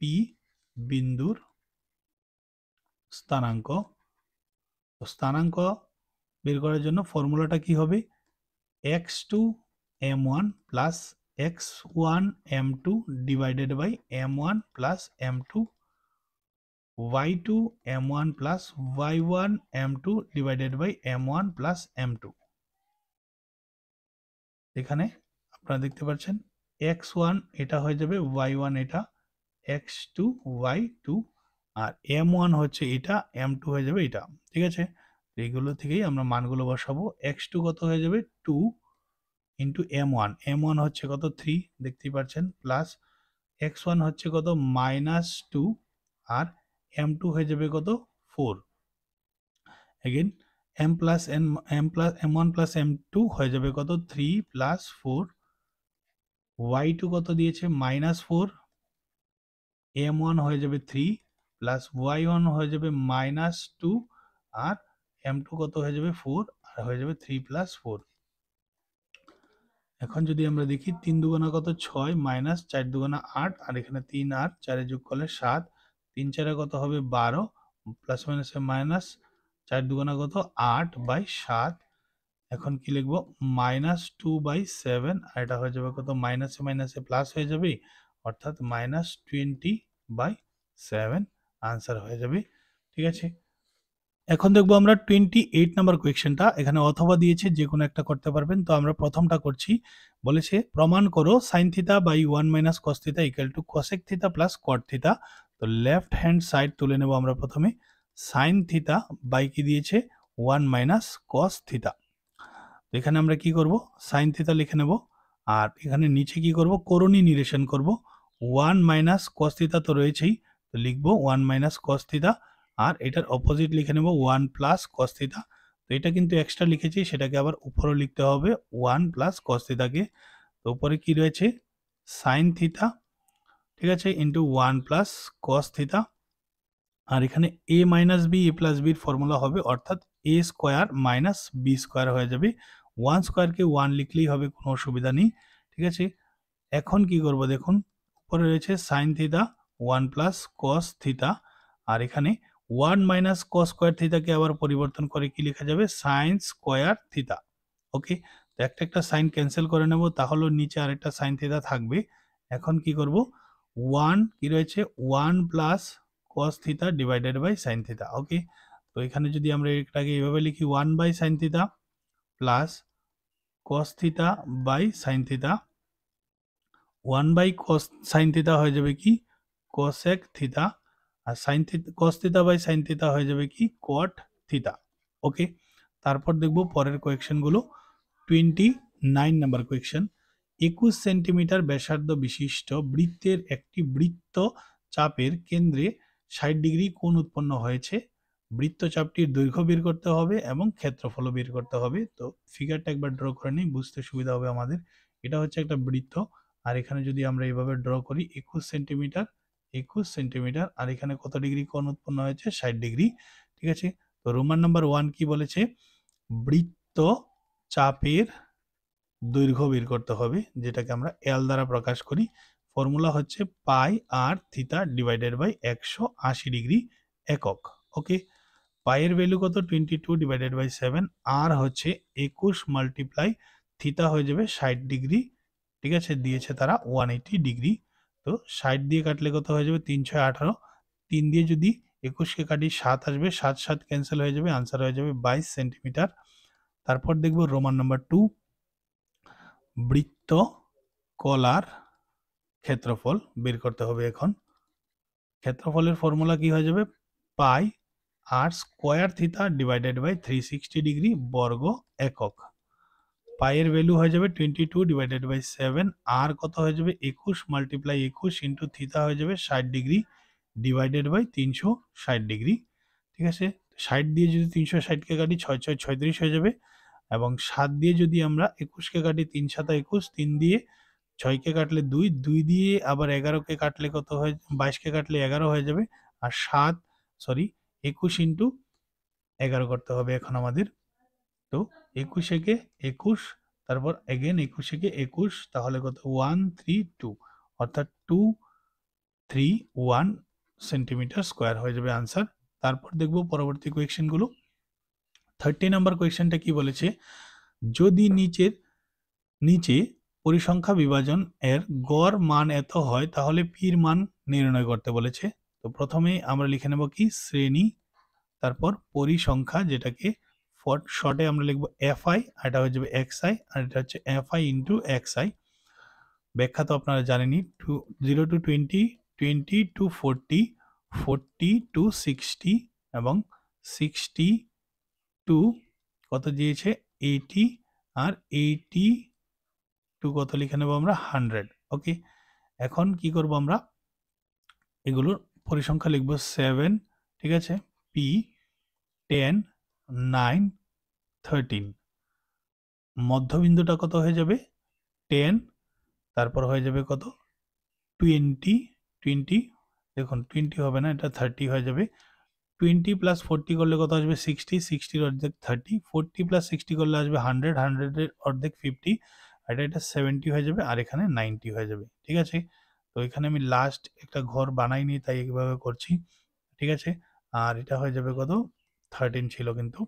P বিন্দুর স্থানাঙ্ক, স্থানাঙ্ক বের করার জন্য ফর্মুলাটা কি হবে, x2 m1 plus x1 m2 divided by m1 plus m2, y2 m1 plus y1 m2 divided by m1 plus m2। এখানে আপনারা দেখতে পাচ্ছেন x1 এটা হয়ে যাবে, y1 এটা, x2 y2, আর m1 হচ্ছে এটা, m2 হয়ে যাবে এটা, ঠিক আছে। এইগুলো থেকেই আমরা মানগুলো বসাবো। x2 কত হয়ে যাবে, 2 ইন্টু m1, m1 হচ্ছে কত 3 দেখতেই পাচ্ছেন, প্লাস x1 হচ্ছে কত -2, আর m2 হয়ে যাবে কত 4। এগেন m1 প্লাস m2 হয়ে যাবে কত 3 প্লাস 4, y2 কত দিয়েছে -4, m1 হয়ে যাবে 3 প্লাস y1 হয়ে যাবে -2, আর m2 কত হয়ে যাবে 4, আর হয়ে যাবে 3 প্লাস 4। এখন যদি আমরা দেখি 3 দুগুণা কত 6 মাইনাস 4 দুগুণা 8, আর এখানে 3 আর 4 যোগ করলে 7, 3 4 কত হবে 12, প্লাস মাইনাসে মাইনাস, 4 দুগুণা কত 8/7। এখন কি লিখবো, -2/7, আর এটা হয়ে যাবে কত, মাইনাসে মাইনাসে প্লাস হয়ে যাবে, অর্থাৎ -20/7 আনসার হয়ে যাবে, ঠিক আছে। এখন দেখবো আমরা 28 নাম্বার কোয়েশ্চেনটা। এখানে অথবা দিয়েছে, যে কোনো একটা করতে পারবেন। তো আমরা প্রথমটা করছি। বলেছে প্রমাণ করো sin theta by 1 minus cos theta equal to cosec theta plus cot theta. তো লেফট হ্যান্ড সাইড তুলে নেব আমরা প্রথমে। sin থিটা বাই কি দিয়েছে 1 মাইনাস cos থিটা। তো এখানে আমরা কি করব, sin থিটা লিখে নেব, আর এখানে নিচে কি করব, করণী নিরসন করব। 1 মাইনাস cos থিটা তো রয়েছেই, তো লিখবো 1 মাইনাস cos থিটা, আর এটার অপোজিট লিখে নেব 1 প্লাস cos থিটা। তো এটা কিন্তু এক্সট্রা লিখেছি, সেটাকে আবার উপরে লিখতে হবে 1 প্লাস cos থিটাকে। তো উপরে কি রয়েছে sin থিটা, ঠিক আছে, ইন্টু 1 প্লাস cos থিটা, আর এখানে a minus B a plus বির ফর্মুলা হবে, অর্থাৎ a square minus B square হয়ে যাবে। 1 স্কোয়ারকে 1 লিখলেই হবে, কোনো অসুবিধা নেই, ঠিক আছে। এখন কি করব দেখুন, উপরে রয়েছে sin theta 1 plus cos theta, আর এখানে 1 মাইনাস cos স্কোয়ার থিটাকে আবার পরিবর্তন করে কি লেখা যাবে, sin স্কোয়ার থিটা। ওকে, তো একটা একটা সাইন ক্যান্সেল করে নেব, তাহলে নিচে আরেকটা sin থিটা থাকবে। এখন কি করব, 1 কি রয়েছে 1 plus cos theta divided by sin theta. Okay, তো এখানে যদি আমরা এটাকে এইভাবে লিখি 1 by sin theta plus cos theta by sin theta, 1 by cos sin theta হয়ে যাবে কি cosec থিটা, আর sin theta cos theta by sin theta হয়ে যাবে কি cot থিটা। ওকে, তারপর দেখব পরের কোয়েশ্চেনগুলো। 29 নাম্বার কোয়েশ্চেন, 21 সেন্টিমিটার ব্যাসার্ধ বিশিষ্ট বৃত্তের একটি বৃত্ত চাপের কেন্দ্রে 60 ডিগ্রি কোণ উৎপন্ন হয়েছে। বৃত্তচাপটির দৈর্ঘ্য বের করতে হবে এবং ক্ষেত্রফলও বের করতে হবে। তো ফিগারটা একবার ড্র করে নিই, বুঝতে সুবিধা হবে আমাদের। এটা হচ্ছে একটা বৃত্ত, আর এখানে যদি আমরা এইভাবে ড্র করি 21 সেন্টিমিটার, 21 সেন্টিমিটার, আর এখানে কত ডিগ্রি কোণ উৎপন্ন হয়েছে, 60 ডিগ্রি। ঠিক আছে, তো রোমান নাম্বার 1 কি বলেছে, বৃত্ত চাপের দৈর্ঘ্য বের করতে হবে, যেটাকে আমরা এল দ্বারা প্রকাশ করি। ফর্মুলা হচ্ছে পাই আর থিটা ডিভাইডেড বাই 180 ডিগ্রি একক। ওকে, পাইয়ের ভ্যালু কত, 22 ডিভাইডেড বাই 7, আর হচ্ছে 21 মাল্টিপ্লাই থিটা হয়ে যাবে 60 ডিগ্রি। ঠিক আছে, দিয়েছে তারা 180 ডিগ্রি। তো 60 দিয়ে কাটলে কত হয়ে যাবে, 318, 3 দিয়ে যদি 21কে কাটি 7 আসবে, 7 7 ক্যান্সেল হয়ে যাবে, আনসার হয়ে যাবে 22 সেন্টিমিটার। তারপর দেখব রোমান নাম্বার 2, বৃত্ত কলার ক্ষেত্রফল বের করতে হবে। এখন ক্ষেত্রফলের ফর্মুলা কি হয়ে যাবে, pi R square theta divided by 360 degree বর্গ একক। পাইয়ের ভ্যালু হয়ে যাবে 22 ডিভাইডেড বাই 7, আর কত হয়ে যাবে 21 মাল্টিপ্লাই 21 ইন্টু থিটা হয়ে যাবে 60 ডিগ্রি ডিভাইডেড বাই 360 ডিগ্রি। ঠিক আছে, 60 দিয়ে যদি 360কে কাটি 6 6 36 হয়ে যাবে, এবং 7 দিয়ে যদি আমরা 21কে কাটি 3 7 21, 3 দিয়ে 6কে কাটলে 2, 2 দিয়ে আবার 11কে কাটলে কত হয়, 22কে কাটলে 11 হয়ে যাবে, আর 21 ইন্টু 11 করতে হবে এখন আমাদের। তো 21 একে 21, তারপর এগেন 21 একে 21, তাহলে কত 132, অর্থাৎ 231 সেন্টিমিটার স্কোয়ার হয়ে যাবে আনসার। তারপর দেখব পরবর্তী কোয়েশ্চেনগুলো। 30 নাম্বার কোয়েশ্চেনটা কি বলেছে, যদি নিচে পরিসংখ্যা বিভাজন এর গড় মান এত হয় তাহলে পির মান নির্ণয় করতে বলেছে। তো প্রথমে আমরা লিখে নেব কি, শ্রেণী, তারপর পরিসংখ্যা, যেটাকে শর্টে আমরা লিখব এফআই, আর এটা হয়ে যাবে এক্সআই, আর এটা হচ্ছে এফআই ইন্টু এক্সআই। ব্যাখ্যা তো আপনারা জানেনই, 0 to 20, 20 to 40, 40 to 60, এবং 60 to কত দিয়েছে 80, আর 80 টু কত লিখে নেব আমরা 100। ওকে, এখন কি করব আমরা, এগুলোর পরিসংখ্যা লিখব 7, ঠিক আছে, পি 10, 9, 13, মধ্যবিন্দুটা কত হয়ে যাবে 10, তারপর হয়ে যাবে কত 20, 20, দেখুন 20 হবে না, এটা 30 হয়ে যাবে। 20 প্লাস 40 করলে কত আসবে 60, 60 অর্ধেক 30, 40 প্লাস 60 করলে আসবে 100, 100 এর অর্ধেক 50, আর এটা 70 হয়ে যাবে, আর এখানে 90 হয়ে যাবে। ঠিক আছে, তো এখানে আমি লাস্ট একটা ঘর বানাইনি, তাই এইভাবে করছি। ঠিক আছে, আর এটা হয়ে যাবে কত 13 ছিল কিন্তু।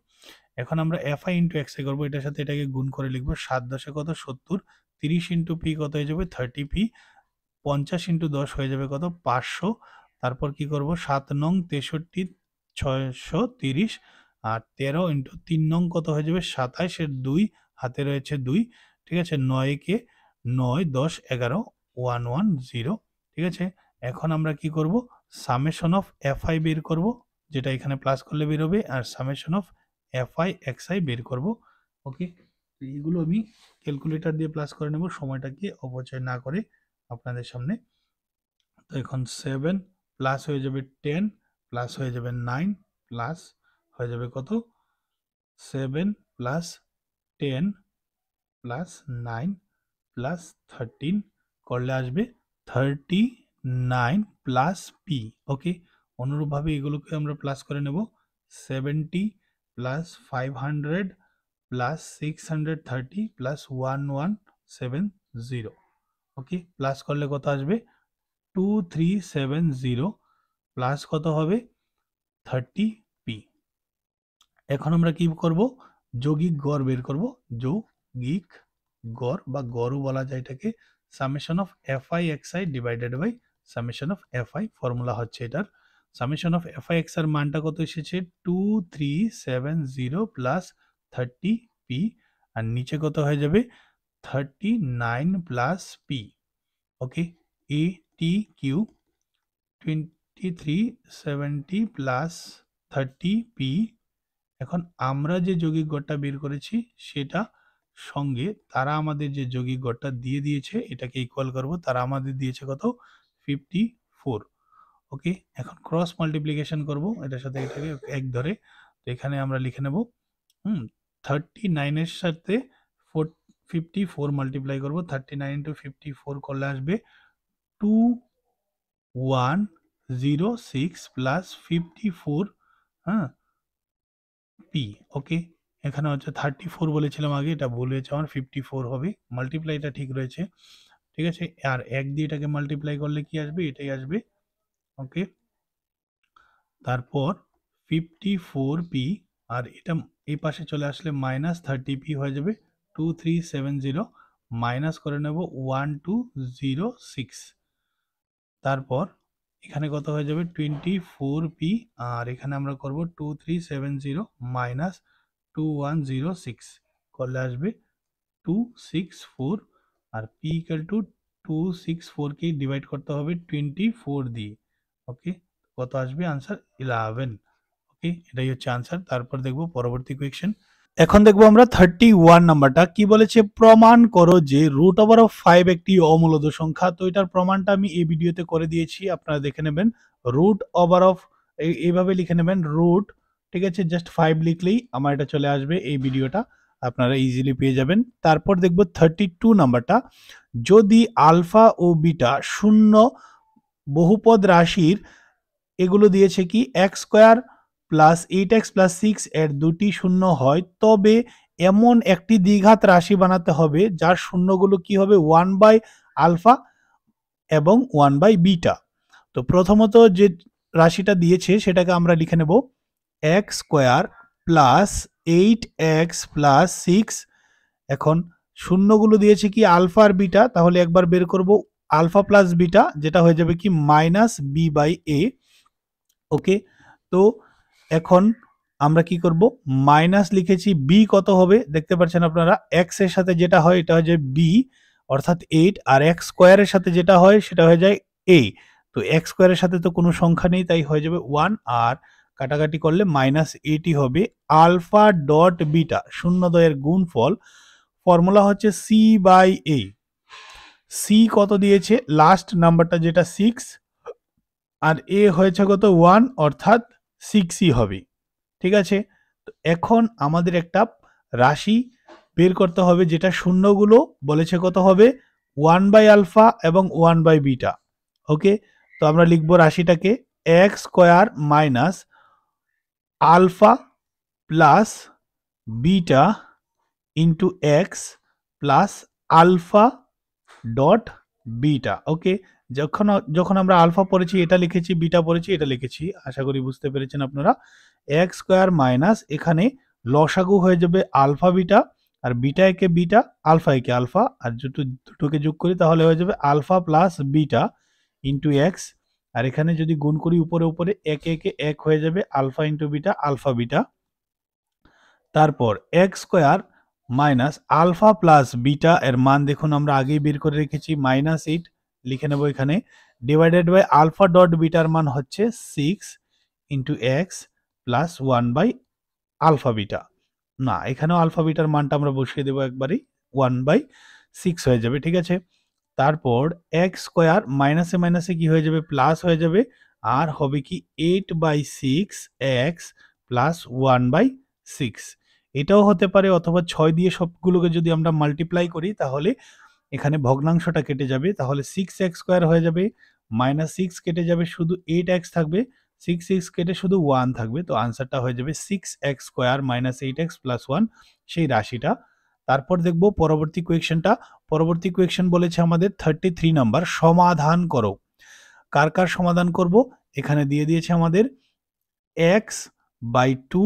এখন আমরা এফআই ইন্টু এক্সআই করবো, এটার সাথে এটাকে গুণ করে লিখবো, 7 10 কত 70, 30 ইন্টু পি কত হয়ে যাবে 30 পি, 50 ইন্টু 10 হয়ে যাবে কত 500। তারপর কি করব, 7 নং 63, 630, আর 13 ইন্টু 3 নং কত হয়ে যাবে 27 এর 2, হাতে রয়েছে 2। ঠিক আছে, 9 কে 9 10 11, 110। ঠিক আছে, এখন আমরা কি করব, সামেশন অফ এফআই বের করব, যেটা এখানে প্লাস করলে বের হবে, আর সামেশন অফ এফআই এক্সআই বের করব। ওকে, এইগুলো আমি ক্যালকুলেটর দিয়ে প্লাস করে নেব, সময়টাকে অপচয় না করে আপনাদের সামনে। তো এখন 7 প্লাস হয়ে যাবে 10, প্লাস হয়ে যাবে 9, প্লাস হয়ে যাবে কত 7 প্লাস 10 প্লাস 9 প্লাস 13 করলে আসবে 39 প্লাস পি। ওকে, অনুরূপভাবে এগুলোকে আমরা প্লাস করে নেব, 70 প্লাস 500 প্লাস 630 প্লাস 1170। ওকে, প্লাস করলে কত আসবে 2370, প্লাস কত হবে 30 পি। এখন আমরা কি করব, যৌগিক গড় বের করব, যৌগিক গড় বা গড়ও বলা যায় এটাকে, summation of fi xi divided by summation of fi. Formula হচ্ছে এটার, সামেশন অফ এফআই এক্স এর মানটা কত এসেছে 2370 প্লাস 30 পি, আর নিচে কত হয়ে যাবে 39 প্লাস পি। ওকে, এ টি কিউ 2370 প্লাস 30 পি। এখন আমরা যে যৌগিক গড়টা বের করেছি সেটা সঙ্গে তারা আমাদের যে যৌগিক গড়টা দিয়ে দিয়েছে এটাকে ইকুয়াল করব, তারা আমাদের দিয়েছে কত 54। ওকে, এখন ক্রস মাল্টিপ্লিকেশন করব এটার সাথে এটাকে এক ধরে, তো এখানে আমরা লিখে নেব 39 এর সাথে 54 মাল্টিপ্লাই করব, 39 ইন্টু 54 করলে আসবে 2106 প্লাস 54, হ্যাঁ, পি। ওকে, এখানে হচ্ছে 34 বলেছিলাম আগে, এটা ভুল হয়েছে আমার, 54 হবে, মাল্টিপ্লাইটা ঠিক রয়েছে। ঠিক আছে, আর 1 দিয়ে এটাকে মাল্টিপ্লাই করলে কি আসবে, এটাই আসবে। ওকে, তারপর 54p, আর এটা এই পাশে চলে আসলে মাইনাস 30p হয়ে যাবে, 2370 মাইনাস করে নেব 1206, তারপর এখানে কত হয়ে যাবে 24p, আর এখানে আমরা করব 2370 মাইনাস 2106 করলে আসবে 264, আর p equal to 264 K divide করতে হবে 24 দিয়ে। ওকে, কত আসবে আনসার 11। ওকে, এটাই হচ্ছে আনসার। তারপর দেখব পরবর্তী কোয়েশ্চেন। এখন দেখবো আমরা 31 নাম্বারটা কি বলেছে, প্রমাণ করো যে রুট ওভার অফ 5 একটি অমূলদ সংখ্যা। তো এটার প্রমাণটা আমি এই ভিডিওতে করে দিয়েছি, আপনারা দেখে নেবেন। রুট ওভার অফ এইভাবে লিখে নেবেন রুট, ঠিক আছে, জাস্ট 5 লিখলেই আমার এটা চলে আসবে, এই ভিডিওটা আপনারা ইজিলি পেয়ে যাবেন। তারপর দেখব 32 নাম্বারটা, যদি আলফা ও বিটা শূন্য বহুপদ রাশির, এগুলো দিয়েছে কি x square plus 8x plus 6 এর দুটি শূন্য হয়, তবে এমন একটি দ্বিঘাত রাশি বানাতে হবে যার শূন্যগুলো কি হবে 1 বাই আলফা এবং 1 বাই বিটা। তো প্রথমত যে রাশিটা দিয়েছে সেটাকে আমরা লিখে নেব x square plus 8x plus 6। এখন শূন্যগুলো দিয়েছে কি আলফা আর বিটা, তাহলে একবার বের করব আলফা প্লাস বিটা, যেটা হয়ে যাবে কি মাইনাস বি বাই এ। ওকে, তো এখন আমরা কি করব, মাইনাস লিখেছি, বি কত হবে দেখতে পাচ্ছেন আপনারা, এক্স এর সাথে যেটা হয় এটা হয়ে যায় বি অর্থাৎ 8, আর এক্স স্কোয়ারের সাথে যেটা হয় সেটা হয়ে যায় এ। তো এক্স স্কোয়ারের সাথে তো কোনো সংখ্যা নেই, তাই হয়ে যাবে 1, আর কাটাকাটি করলে মাইনাস এটি হবে আলফা ডট বিটা, শূন্যদ্বয়ের গুণফল। ফর্মুলা হচ্ছে সি বাই এ। সি কত দিয়েছে, লাস্ট নাম্বারটা যেটা 6, আর এ হয়েছে কত 1, অর্থাৎ 6ই হবে। ঠিক আছে, তো এখন আমাদের একটা রাশি বের করতে হবে যেটা শূন্যগুলো বলেছে কত হবে 1 বাই আলফা এবং 1 বাই বিটা। ওকে, তো আমরা লিখবো রাশিটাকে x square minus alpha plus beta into x plus alpha dot beta. Okay, যখন যখন আমরা আলফা পড়েছি এটা লিখেছি, বিটা পড়েছি এটা লিখেছি, আশা করি বুঝতে পেরেছেন আপনারা। এক্স স্কোয়ার মাইনাস, এখানে লসাগু হয়ে যাবে আলফা বিটা, আর বিটা একে বিটা, আলফা একে আলফা, আর দুটোকে যোগ করি তাহলে হয়ে যাবে alpha plus beta into x, আর এখানে যদি গুণ করি উপরে উপরে একে একে এক হয়ে যাবে alpha into beta, alpha beta. তারপর x square minus alpha plus beta এর মান দেখুন আমরা আগেই বের করে রেখেছি -8, লিখে নেব এখানে, ডিভাইডেড বাই আলফা ডট বিটার মান হচ্ছে 6 into x plus 1 by alpha beta. না, এখানেও আলফা বিটার মানটা আমরা বসিয়ে দেবো একবারেই, 1 বাই 6 হয়ে যাবে। ঠিক আছে, তারপর এক্স স্কোয়ার মাইনাসে মাইনাসে কি হয়ে যাবে, প্লাস হয়ে যাবে, আর হবে কি 8 বাই 6 এক্স প্লাস 1 বাই 6। এটাও হতে পারে, অথবা 6 দিয়ে সবগুলোকে যদি আমরা মাল্টিপ্লাই করি তাহলে এখানে ভগ্নাংশটা কেটে যাবে, তাহলে 6x স্কোয়ার হয়ে যাবে, মাইনাস 6 কেটে যাবে, শুধু 8x থাকবে, 6 কেটে শুধু 1 থাকবে, তো আনসারটা হয়ে যাবে 6x square minus 8x plus 1, সেই রাশিটা। তারপর দেখব পরবর্তী কোয়েকশনটা। পরবর্তী কোয়েকশন বলেছে আমাদের 33 নাম্বার, সমাধান করো। কার কার সমাধান করব, এখানে দিয়ে দিয়েছে আমাদের x বাই 2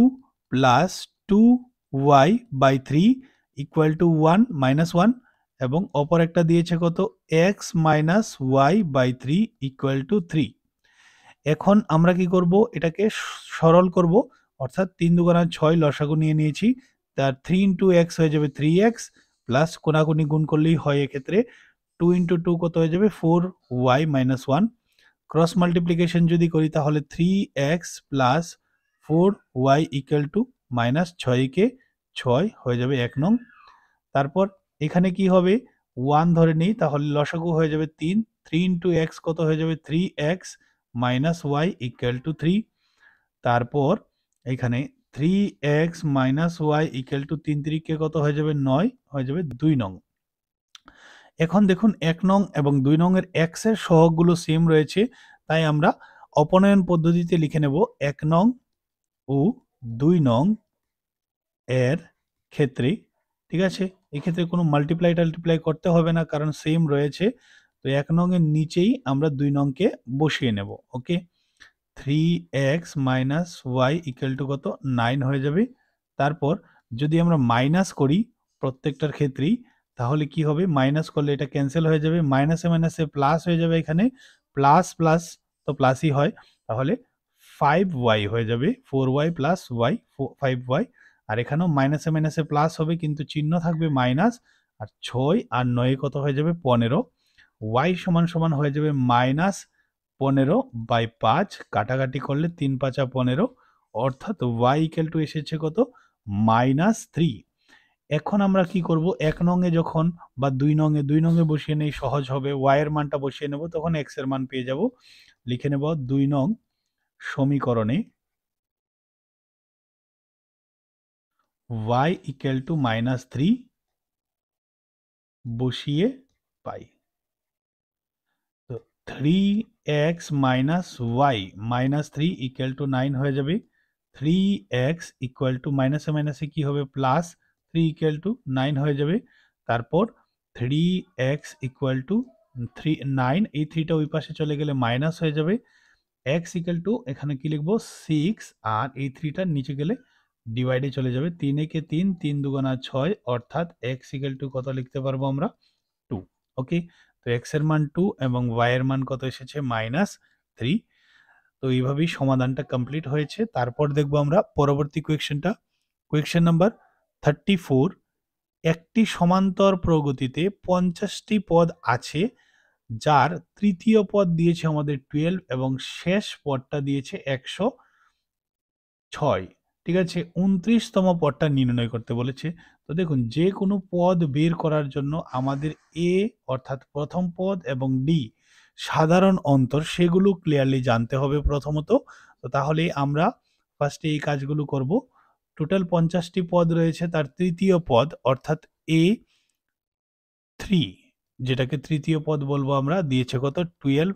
plus 2y by 3 equal to 1 minus 1, এবং অপর একটা দিয়েছে কত x minus y by 3 equal to 3। এখন আমরা কি করব, এটাকে সরল করব, অর্থাৎ 3 দুগুণা 6 লসাগু নিয়ে নিয়েছি, তার 3 ইন্টু এক্স হয়ে যাবে 3x, প্লাস কোনাকুনি গুণ করলেই হয় এক্ষেত্রে, 2 ইন্টু 2 কত হয়ে যাবে 4y মাইনাস 1, ক্রস মাল্টিপ্লিকেশন যদি করি তাহলে 3x plus 4y equal to minus 6কে 6 হয়ে যাবে 1 নং। তারপর এখানে কি হবে 1 ধরে নেই, তাহলে লসাগু হয়ে যাবে 3, 3 ইন্টু এক্স কত হয়ে যাবে 3x minus y equal to 3। তারপর এখানে 3x minus y equal to 3 3 কত হয়ে যাবে 9 হয়ে যাবে 2 নং। এখন দেখুন 1 নং এবং 2 নং এর x এর সহগগুলো সেম রয়েছে, তাই আমরা অপনয়ন পদ্ধতিতে লিখে নেব 1 নং ও 2 নং এর ক্ষেত্রে, ঠিক আছে। এই ক্ষেত্রে কোনো মাল্টিপ্লাই করতে হবে না কারণ সেম রয়েছে। তো 1 নং এর নিচেই আমরা 2 নংকে বসিয়ে নেব। Okay, 3x minus y equal to কত 9 হয়ে যাবে। তারপর যদি আমরা মাইনাস করি প্রত্যেকটার ক্ষেত্রেই, তাহলে কি হবে, মাইনাস করলে এটা ক্যান্সেল হয়ে যাবে, মাইনাসে মাইনাসে প্লাস হয়ে যাবে, এখানে প্লাস প্লাস তো প্লাসই হয়, তাহলে 5y হয়ে যাবে, 4y প্লাস ওয়াই 5y। আর এখানেও মাইনাসে মাইনাসে প্লাস হবে কিন্তু চিহ্ন থাকবে মাইনাস, আর 6 আর 9 কত হয়ে যাবে 15, y সমান সমান হয়ে যাবে মাইনাস 15/5, কাটাকাটি করলে 3 5 15, অর্থাৎ y ইকুয়াল টু এসেছে কত -3। এখন আমরা কি করব, 1 নং এ যখন বা 2 নং এ বসিয়ে নেই সহজ হবে, y এর মানটা বসিয়ে নেব, তখন x এর মান পেয়ে যাব। লিখে নেব 2 নং সমীকরণে y ইকুয়াল টু -3 বসিয়ে পাই। তো 3x minus y minus 3 equal to 9 হয়ে যাবে। 3x ইকুয়াল টু মাইনাসে মাইনাসে কি হবে প্লাস 3 ইকুয়াল টু 9 হয়ে যাবে। তারপর 3x ইকুয়াল টু 9, এই 3টা ওই পাশে চলে গেলে মাইনাস হয়ে যাবে। x ইকুয়াল টু এখানে কি লিখবো 6, আর এই 3টা নিচে গেলে ডিভাইডে চলে যাবে, 3 একে 3, 3 দুগুণা 6, অর্থাৎ x ইকুয়াল টু কত লিখতে পারবো আমরা 2। ওকে, তো x এর মান 2 এবং y এর মান কত এসেছে -3। তো এইভাবেই সমাধানটা কমপ্লিট হয়েছে। তারপর দেখবো আমরা পরবর্তী কোয়েকশনটা, কোয়েকশন নাম্বার 34। একটি সমান্তর প্রগতিতে 50টি পদ আছে, যার তৃতীয় পদ দিয়েছে আমাদের 12 এবং শেষ পদটা দিয়েছে 106। ঠিক আছে, 29তম পদটা নির্ণয় করতে বলেছে। তো দেখুন, যে কোনো পদ বের করার জন্য আমাদের এ অর্থাৎ প্রথম পদ এবং ডি সাধারণ অন্তর সেগুলো ক্লিয়ারলি জানতে হবে প্রথমত। তো তাহলে আমরা ফার্স্টে এই কাজগুলো করব। টোটাল 50টি পদ রয়েছে, তার তৃতীয় পদ অর্থাৎ A3, যেটাকে তৃতীয় পদ বলবো আমরা, দিয়েছে কত 12,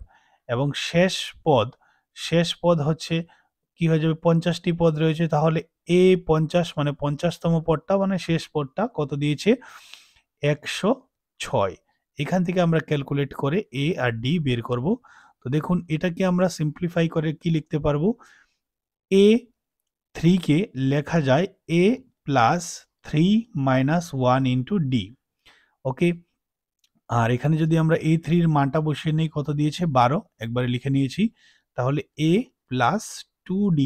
এবং শেষ পদ হচ্ছে কি হয়ে যাবে, 50টি পদ রয়েছে, তাহলে A50 মানে 50তম পদটা মানে শেষ পদটা কত দিয়েছে 106। এখান থেকে আমরা ক্যালকুলেট করে এ আর ডি বের করব। তো দেখুন, এটাকে আমরা সিম্পলিফাই করে কি লিখতে পারবো, A3 কে লেখা যায় A plus 3 minus 1 into D. Okay, আর এখানে যদি আমরা A3 এর মানটা বসিয়ে নেই, কত দিয়েছে 12, একবারে লিখে নিয়েছি, তাহলে A plus 2D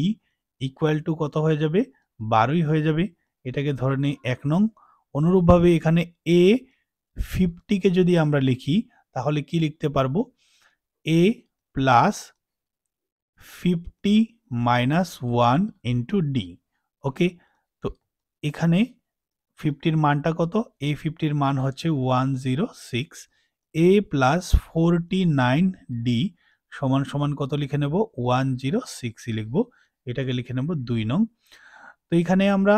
equal to কত হয়ে যাবে 12ই হয়ে যাবে। এটাকে ধরে নেই 1 নং। অনুরূপভাবে এখানে A50 কে যদি আমরা লিখি, তাহলে কি লিখতে পারবো, A plus 50 minus 1 into D. Okay, তো এখানে 50 এর মানটা কত, A50 এর মান হচ্ছে 106, A প্লাস 49D সমান সমান কত লিখে নেব 106ই লিখব, এটাকে লিখে নেব 2 নং। তো এখানে আমরা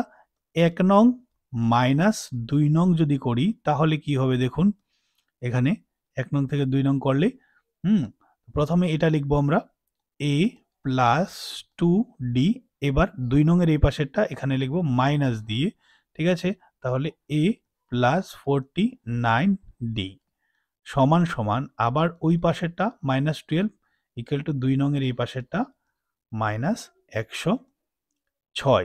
1 নং মাইনাস 2 নং যদি করি তাহলে কি হবে, দেখুন এখানে 1 নং থেকে 2 নং করলে প্রথমে এটা লিখবো আমরা A প্লাস 2D, এবার 2 নং এর এই পাশেরটা এখানে লিখবো মাইনাস দিয়ে, ঠিক আছে। তাহলে A প্লাস 49D সমান সমান আবার ওই পাশেরটা -12 ইকুয়াল টু 2 নং এর এই পাশেরটা -106।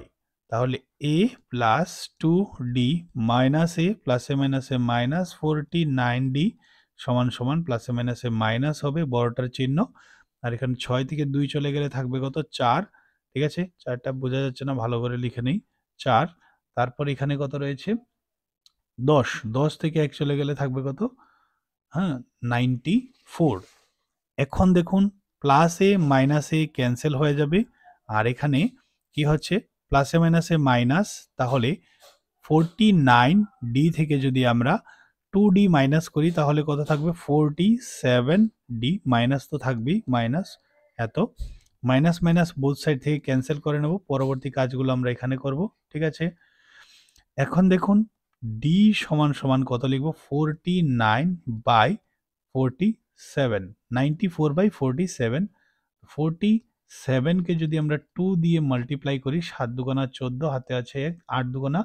তাহলে A plus 2D minus A প্লাসে মাইনাসে -49D সমান সমান প্লাসে মাইনাসে মাইনাস হবে বড়টার চিহ্ন, আর এখানে 6 থেকে 2 চলে গেলে থাকবে কত 4। ঠিক আছে, 4টা বোঝা যাচ্ছে না, ভালো করে লিখে নেই 4। তারপর এখানে কত রয়েছে 10 থেকে 1 চলে গেলে থাকবে কত, 94। এখন দেখুন প্লাসে মাইনাসে ক্যান্সেল হয়ে যাবে, আর এখানে কি হচ্ছে প্লাসে মাইনাসে মাইনাস, তাহলে 49D থেকে যদি আমরা 2D মাইনাস করি তাহলে কত থাকবে 47D, মাইনাস তো থাকবেই, মাইনাস এত, মাইনাস মাইনাস বোথ সাইড থেকে ক্যান্সেল করে নেব, পরবর্তী কাজগুলো আমরা এখানে করব। ঠিক আছে, এখন দেখুন ডি সমান সমান কত লিখব, 49/47, 94/47। 47কে যদি আমরা 2 দিয়ে মাল্টিপ্লাই করি, 7 দুগুণা 14, হাতে আছে 1, 8 দুগুণা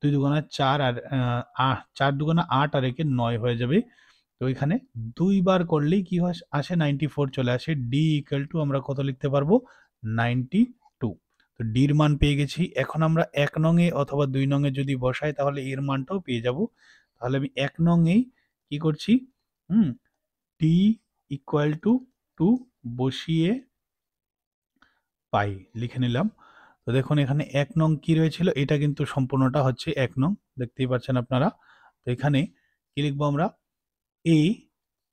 2 দুগুণা 4, আর 4 দুগুণা 8, আর একে 9 হয়ে যাবে। তো এখানে দুইবার করলেই কি আসে, 94 চলে আসে। ডি ইকুয়াল টু আমরা কত লিখতে পারবো, 92। তো ডির মান পেয়ে গেছি। এখন আমরা 1 নং এ অথবা 2 নং এ যদি বসাই তাহলে এর মানটাও পেয়ে যাব। তাহলে আমি 1 নং এই কি করছি, ডি ইকুয়াল টু 2 বসিয়ে পাই লিখে নিলাম। তো দেখুন এখানে 1 নং কি রয়েছিল, এটা কিন্তু সম্পূর্ণটা হচ্ছে 1 নং, দেখতেই পাচ্ছেন আপনারা। তো এখানে কি লিখবো আমরা, a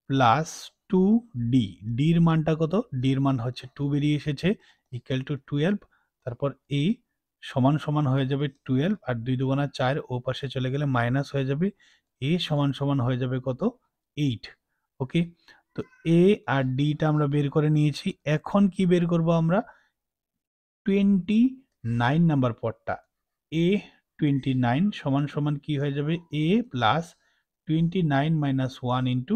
প্লাস 2d, ডির মানটা কত, ডির মান হচ্ছে 2 বেরিয়ে এসেছে, ইকুয়াল টু 12। তারপর a সমান সমান হয়ে যাবে 12, আর 2 দুগুণা 4, ও পাশে চলে গেলে মাইনাস হয়ে যাবে, a সমান সমান হয়ে যাবে কত, 8। ওকে, তো a আর d টা আমরা বের করে নিয়েছি। এখন কি বের করব আমরা, 29 নাম্বার পদটা, a 29 সমান সমান কি হয়ে যাবে, a plus 29 minus 1 into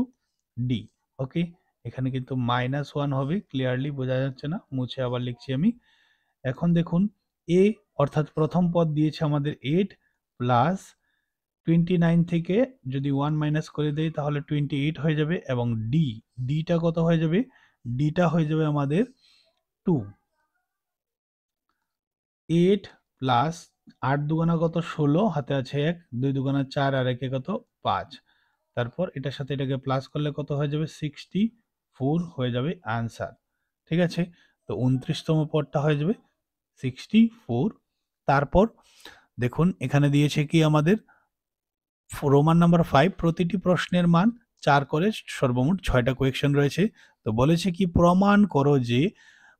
D. Okay, এখানে কিন্তু মাইনাস 1 হবে, ক্লিয়ারলি বোঝা যাচ্ছে না, মুছে আবার লিখছি আমি। এখন দেখুন a অর্থাৎ প্রথম পদ দিয়েছে আমাদের 8 প্লাস 29 থেকে যদি 1 মাইনাস করে দেই তাহলে 28 হয়ে যাবে, এবং ডিটা কত হয়ে যাবে, ডিটা হয়ে যাবে আমাদের 2। 8 প্লাস 8 দুগুণা কত, 16, হাতে আছে 1, 2 দুগুণা 4, আর একে কত, 5। তারপর এটার সাথে এটাকে প্লাস করলে কত হয়ে যাবে, 64 হয়ে যাবে আনসার। ঠিক আছে, তো 29তম পদটা হয়ে যাবে 64। তারপর দেখুন এখানে দিয়েছে কি আমাদের রোমান নাম্বার 5, প্রতিটি প্রশ্নের মান 4 করে, সর্বমোট 6টা কোয়েকশন রয়েছে। তো বলেছে কি, প্রমাণ করো যে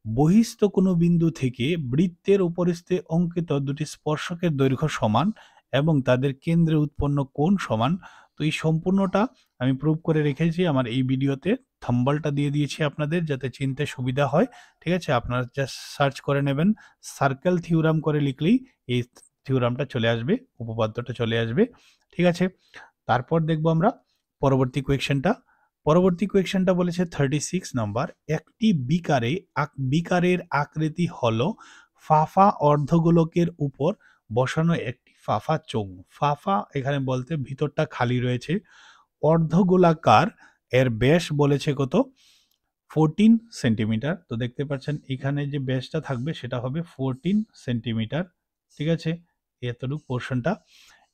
বহিস্থ কোনো বিন্দু থেকে বৃত্তের উপরিস্থে অঙ্কিত দুটি স্পর্শকের দৈর্ঘ্য সমান এবং তাদের কেন্দ্রে উৎপন্ন কোণ সমান। তো এই সম্পূর্ণটা আমি প্রুভ করে রেখেছি আমার এই ভিডিওতে, থাম্বনেলটা দিয়ে দিয়েছি আপনাদের যাতে চিনতে সুবিধা হয়। ঠিক আছে, আপনারা জাস্ট সার্চ করে নেবেন, সার্কেল থিওরাম করে লিখলেই এই থিওরামটা চলে আসবে, উপপাদ্যটা চলে আসবে। ঠিক আছে, তারপর দেখব আমরা পরবর্তী কোয়েকশনটা। পরবর্তী কোয়েকশনটা বলেছে 36 নাম্বার, একটি বিকারের আকৃতি হলো ফাফা অর্ধগোলকের উপর বসানো একটি ফাফা চোঙ। ফাফা এখানে বলতে ভিতরটা খালি রয়েছে, অর্ধগোলাকার, এর ব্যাস বলেছে কত, 14 সেন্টিমিটার। তো দেখতে পাচ্ছেন এখানে যে ব্যাসটা থাকবে সেটা হবে 14 সেন্টিমিটার। ঠিক আছে, এতটুকু পোর্শনটা।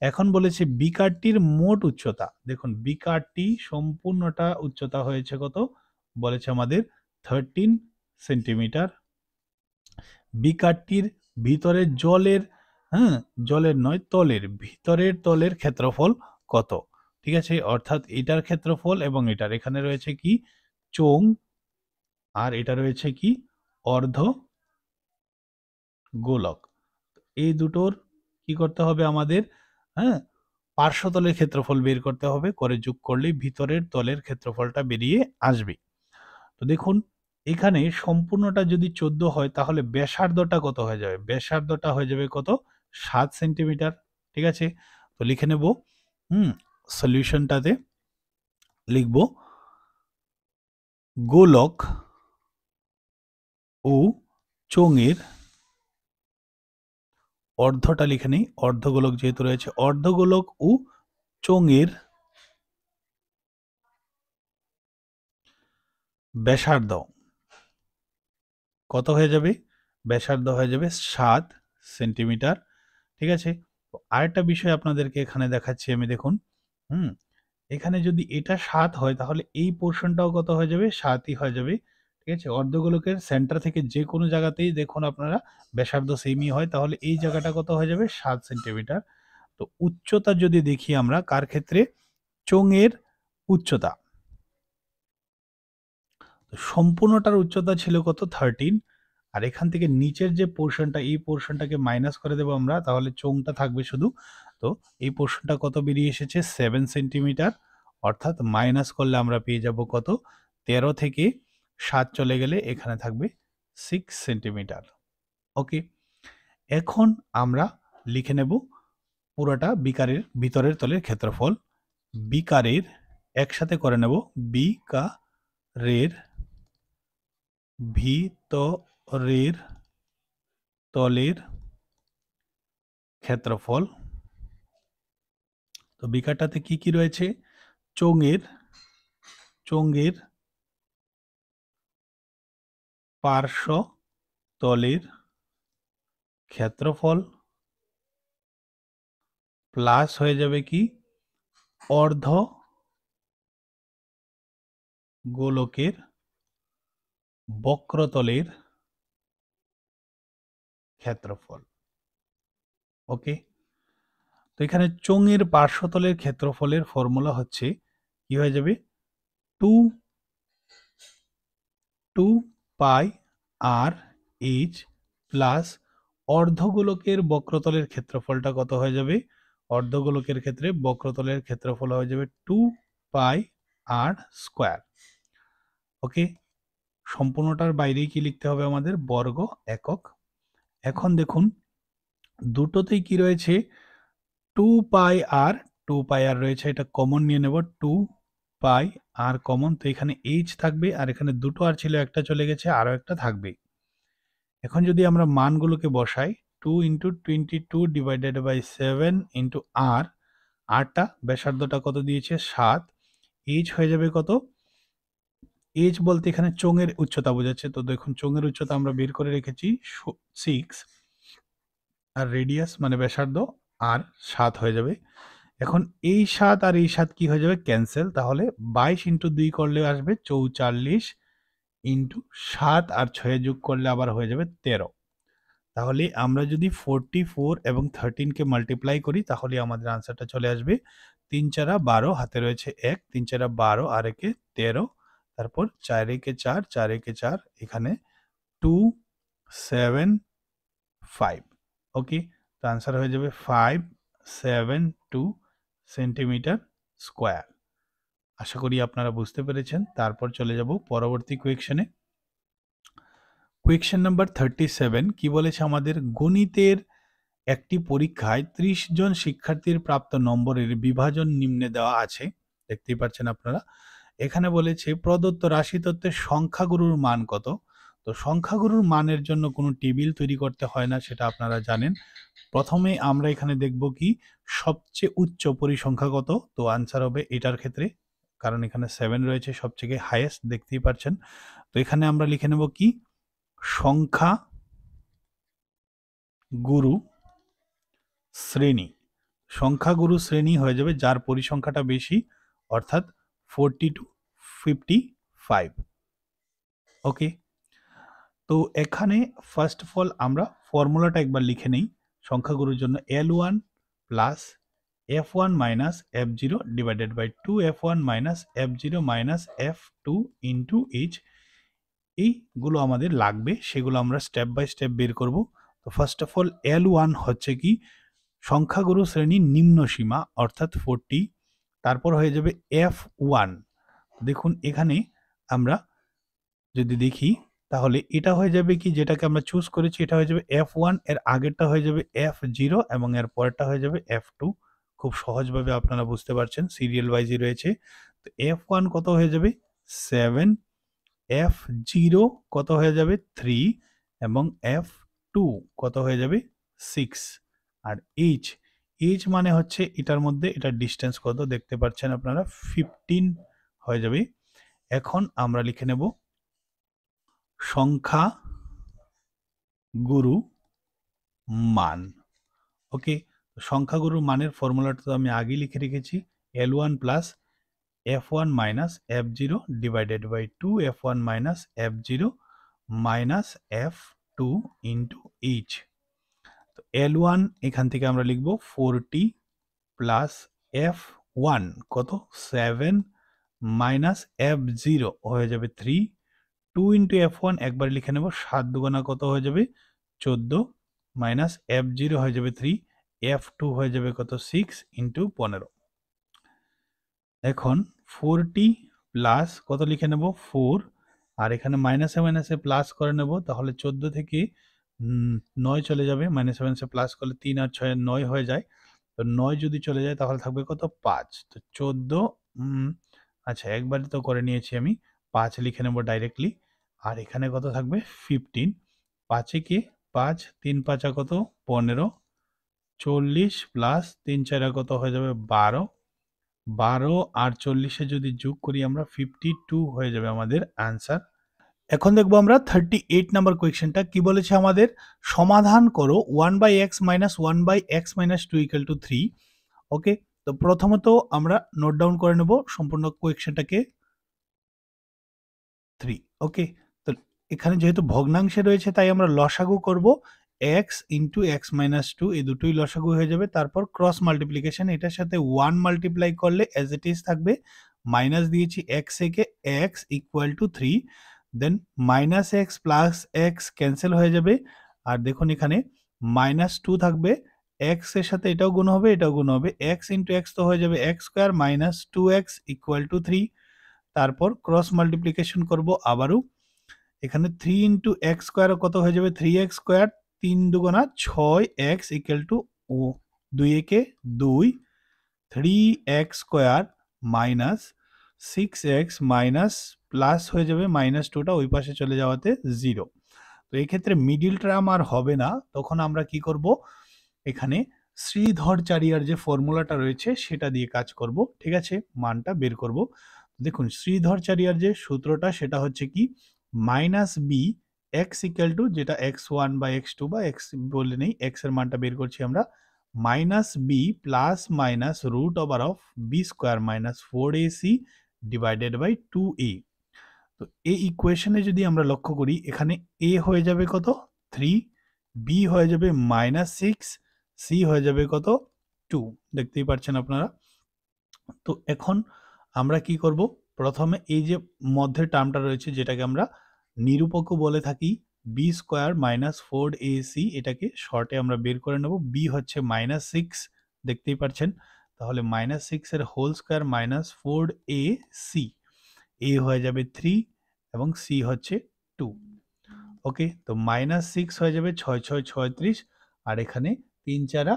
এখন বলেছে বিকারটির মোট উচ্চতা, দেখুন বিকারটি সম্পূর্ণটা উচ্চতা হয়েছে কত, বলেছে আমাদের 13 সেন্টিমিটার। বিকারটির ভিতরে জলের নয় তলের, ভিতরের তলের ক্ষেত্রফল কত। ঠিক আছে, অর্থাৎ এটার ক্ষেত্রফল এবং এটার, এখানে রয়েছে কি চোঙ, আর এটা রয়েছে কি অর্ধ গোলক। এই দুটোর কি করতে হবে আমাদের, পার্শ্বতলের ক্ষেত্রফল বের করতে হবে, করে যোগ করলেই ভিতরের তলের ক্ষেত্রফলটা বেরিয়ে আসবে। তো দেখুন এখানে সম্পূর্ণটা যদি 14 হয় তাহলে ব্যাসার্ধটা কত হয়ে যাবে, ব্যাসার্ধটা হয়ে যাবে কত, 7 সেন্টিমিটার। ঠিক আছে, তো লিখে নেব, সলিউশনটাতে লিখব গোলক ও চোঙের, অর্ধটা লিখে নেই, অর্ধগোলক যেহেতু রয়েছে, অর্ধগোলক ও চোঙের ব্যাসার্ধ কত হয়ে যাবে, ব্যাসার্ধ হয়ে যাবে 7 সেন্টিমিটার। ঠিক আছে, আরেকটা বিষয় আপনাদেরকে এখানে দেখাচ্ছি আমি, দেখুন এখানে যদি এটা 7 হয় তাহলে এই পোর্শনটাও কত হয়ে যাবে, 7ই হয়ে যাবে। ঠিক আছে, অর্ধগোলকের সেন্টার থেকে যে কোনো জায়গাতেই দেখুন আপনারা ব্যাসার্ধ সেমই হয়, তাহলে এই জায়গাটা কত হয়ে যাবে, 7 সেন্টিমিটার। তো উচ্চতা যদি দেখি আমরা কার ক্ষেত্রে, চোঙের উচ্চতা, সম্পূর্ণটার উচ্চতা ছিল কত, 13, আর এখান থেকে নিচের যে পোর্শনটা, এই পোর্শনটাকে মাইনাস করে দেবো আমরা, তাহলে চোঙটা থাকবে শুধু। তো এই পোর্শনটা কত বেরিয়ে এসেছে, 7 সেন্টিমিটার, অর্থাৎ মাইনাস করলে আমরা পেয়ে যাব কত, 13 থেকে 7 চলে গেলে এখানে থাকবে 6 সেন্টিমিটার। ওকে, এখন আমরা লিখে নেব পুরোটা বিকারের ভিতরের তলের ক্ষেত্রফল। বিকারের একসাথে করে নেব, বিকারের ভিতরের তলের ক্ষেত্রফল। তো বিকারটাতে কি কি রয়েছে? চোঙের পার্শ্ব তলের ক্ষেত্রফল প্লাস হয়ে যাবে কি অর্ধ গোলকের বক্রতলের ক্ষেত্রফল। ওকে, তো এখানে চোঙের পার্শ্বতলের ক্ষেত্রফলের ফর্মুলা হচ্ছে কি হয়ে যাবে, টু পাই আর এইচ প্লাস অর্ধগোলকের বক্রতলের ক্ষেত্রফলটা কত হয়ে যাবে? অর্ধগোলকের ক্ষেত্রে বক্রতলের ক্ষেত্রফল হয়ে যাবে 2 পাই আর স্কোয়ার। ওকে, সম্পূর্ণটার বাইরেই কি লিখতে হবে আমাদের? বর্গ একক। এখন দেখুন দুটোতেই কি রয়েছে? 2 পাই আর রয়েছে, এটা কমন নিয়ে নেব। 2 পাই আর কমন, তো এখানে এইচ থাকবে আর এখানে দুটো আর ছিল, একটা চলে গেছে, আরো একটা থাকবে। এখন যদি আমরা মানগুলোকে বসাই, 2 ইন্টু 22 ডিভাইডেড বাই 7 ইন্টু আর, আরটা ব্যাসার্ধটা কত দিয়েছে? 7। এইচ হয়ে যাবে কত? এইচ বলতে এখানে চোঙের উচ্চতা বোঝাচ্ছে, তো দেখুন চোঙের উচ্চতা আমরা বের করে রেখেছি 6, আর রেডিয়াস মানে ব্যাসার্ধ আর 7 হয়ে যাবে। এখন এই 7 আর এই 7 কি হয়ে যাবে? ক্যান্সেল। তাহলে 22 ইন্টু 2 করলে আসবে 44 ইন্টু 7 আর 6 যোগ করলে আবার হয়ে যাবে 13। তাহলে আমরা যদি 44 এবং 13 কে মাল্টিপ্লাই করি তাহলে আমাদের আনসারটা চলে আসবে 3 4 12, হাতে রয়েছে 1, 3 4 12 আর একে 13, তারপর 4 একে 4, 4 একে 4, এখানে 2 7 5। ওকে, তো আনসার হয়ে যাবে 572 সেন্টিমিটার স্কোয়ার। আশা করি আপনারা বুঝতে পেরেছেন। তারপর চলে যাব পরবর্তী কোয়েকশনে। কোয়েকশন নাম্বার 37 কি বলেছে আমাদের? গণিতের একটি পরীক্ষায় 30 জন শিক্ষার্থীর প্রাপ্ত নম্বরের বিভাজন নিম্নে দেওয়া আছে, দেখতেই পাচ্ছেন আপনারা। এখানে বলেছে প্রদত্ত রাশিতত্ত্বের সংখ্যাগুরুর মান কত। তো সংখ্যাগুরুর মানের জন্য কোনো টেবিল তৈরি করতে হয় না, সেটা আপনারা জানেন। প্রথমে আমরা এখানে দেখব কি সবচেয়ে উচ্চ পরিসংখ্যা কত। তো আনসার হবে এটার ক্ষেত্রে, কারণ এখানে 7 রয়েছে, সবচেয়ে হাইয়েস্ট, দেখতেই পাচ্ছেন। তো এখানে আমরা লিখে নেব কি সংখ্যা গুরু শ্রেণী। সংখ্যাগুরু শ্রেণী হয়ে যাবে যার পরিসংখ্যাটা বেশি, অর্থাৎ 40 to 55। ওকে, তো এখানে ফার্স্ট অফ অল আমরা ফর্মুলাটা একবার লিখে নেই। সংখ্যাগুরুর জন্য L1 plus F1 minus F0 divided by 2F1 minus F0 minus F2 into H. এইগুলো আমাদের লাগবে, সেগুলো আমরা স্টেপ বাই স্টেপ বের করব। তো ফার্স্ট অফ অল L1 হচ্ছে কি সংখ্যাগুরু শ্রেণীর নিম্ন সীমা, অর্থাৎ 40। তারপর হয়ে যাবে F1। দেখুন এখানে আমরা যদি দেখি তাহলে এটা হয়ে যাবে কি, যেটাকে আমরা চুজ করেছি এটা হয়ে যাবে F1, এর আগেরটা হয়ে যাবে F0 এবং এর পরেরটা হয়ে যাবে F2। খুব সহজভাবে আপনারা বুঝতে পারছেন, সিরিয়াল ওয়াইজই রয়েছে। তো F1 কত হয়ে যাবে? 7, F0 কত হয়ে যাবে? 3 এবং F2 কত হয়ে যাবে? 6। আর এইচ মানে হচ্ছে এটার মধ্যে এটার ডিস্টেন্স কত, দেখতে পাচ্ছেন আপনারা 15 হয়ে যাবে। এখন আমরা লিখে নেব সংখ্যা গুরু মান। ওকে, সংখ্যাগুরুর মানের ফর্মুলাটা তো আমি আগেই লিখে রেখেছি, L1 plus F1 minus F0 divided by 2F1 minus F0 minus F2 into H. তো L1 এখান থেকে আমরা লিখব 40 প্লাস F1 কত? 7 মাইনাস F0 হয়ে যাবে 3, 2 ইন্টু F1 একবার লিখে নেব, 7 দুগুণা কত হয়ে যাবে? 14 মাইনাস F0 হয়ে যাবে 3, F2 হয়ে যাবে কত? 6 ইন্টু 15। এখন 40 প্লাস কত লিখে নেব? 4 আর এখানে মাইনাসে মাইনাসে প্লাস করে নেব, তাহলে 14 থেকে 9 চলে যাবে, মাইনাসে মাইনাসে প্লাস করলে 3 আর 6 9 হয়ে যায়। তো 9 যদি চলে যায় তাহলে থাকবে কত 5। তো 14 আচ্ছা একবারে তো করে নিয়েছি আমি, 5 লিখে নেব ডাইরেক্টলি। আর এখানে কত থাকবে 15, 5 এ কি 5 3 5 কত 15, 40 প্লাস 3 4 কত হয়ে যাবে 12, 12 আর 40 যদি যোগ করি আমরা 52 হয়ে যাবে আমাদের আনসার। এখন দেখবো আমরা 38 নাম্বার কোয়েশ্চেনটা কি বলেছে আমাদের, সমাধান করো 1/x minus 1/x minus 2 equal to 3। ওকে, তো প্রথমত আমরা নোট ডাউন করে নেব সম্পূর্ণ কোয়েশ্চেনটাকে 3। ওকে, তো এখানে যেহেতু ভগ্নাংশে রয়েছে তাই আমরা লসাগু করব, x ইন্টু x মাইনাস 2 এই দুটোই লসাগু হয়ে যাবে। তারপর ক্রস মাল্টিপ্লিকেশন, এটার সাথে 1 মাল্টিপ্লাই করলে অ্যাজ ইট ইজ থাকবে, মাইনাস দিয়েছি x একে, x equal to 3, then minus x plus x cancel হয়ে যাবে। আর দেখুন এখানে মাইনাস 2 থাকবে, এক্স এর সাথে এটাও গুণ হবে এটাও গুণ হবে, এক্স ইন্টু এক্স তো হয়ে যাবে x square minus 2x equal to 3। তারপর ক্রস মাল্টিপ্লিকেশন করব আবারও, এখানে 3 ইন্টু এক্স স্কোয়ার কত হয়ে যাবে 3x স্কোয়ার, 3 দুগুণা 6x ইকুয়াল টু 2 একে 2, 3x square minus 6x minus plus হয়ে যাবে মাইনাস 2টা ওই পাশে চলে যাওয়াতে 0। তো এই ক্ষেত্রে মিডিল টার্ম আর হবে না, তখন আমরা কি করব, এখানে শ্রীধরচারিয়ার যে ফর্মুলাটা রয়েছে সেটা দিয়ে কাজ করব। ঠিক আছে, মানটা বের করব। দেখুন শ্রীধরচারিয়ার যে সূত্রটা সেটা হচ্ছে কি, minus B x equal to, যেটা x1 বা x2 বা x বলে নেই, x এর মানটা বের করছি আমরা, minus B plus minus root over of B square minus 4ac divided by 2a। তো এই ইকুয়েশনে যদি আমরা লক্ষ্য করি, এখানে a হয়ে যাবে কত 3, b হয়ে যাবে মাইনাস 6, c হয়ে যাবে কত 2, দেখতেই পাচ্ছেন আপনারা। তো এখন আমরা কি করব, প্রথমে এই যে মধ্যে টার্মটা রয়েছে যেটাকে আমরা নিরূপকও বলে থাকি, বি স্কোয়ার মাইনাস 4ac, এটাকে শর্টে আমরা বের করে নেব। বি হচ্ছে মাইনাস 6, দেখতেই পাচ্ছেন, তাহলে মাইনাস 6 এর হোল স্কোয়ার মাইনাস 4ac, এ হয়ে যাবে 3 এবং সি হচ্ছে 2। ওকে, তো মাইনাস 6 হয়ে যাবে 6 6 36, আর এখানে 3 4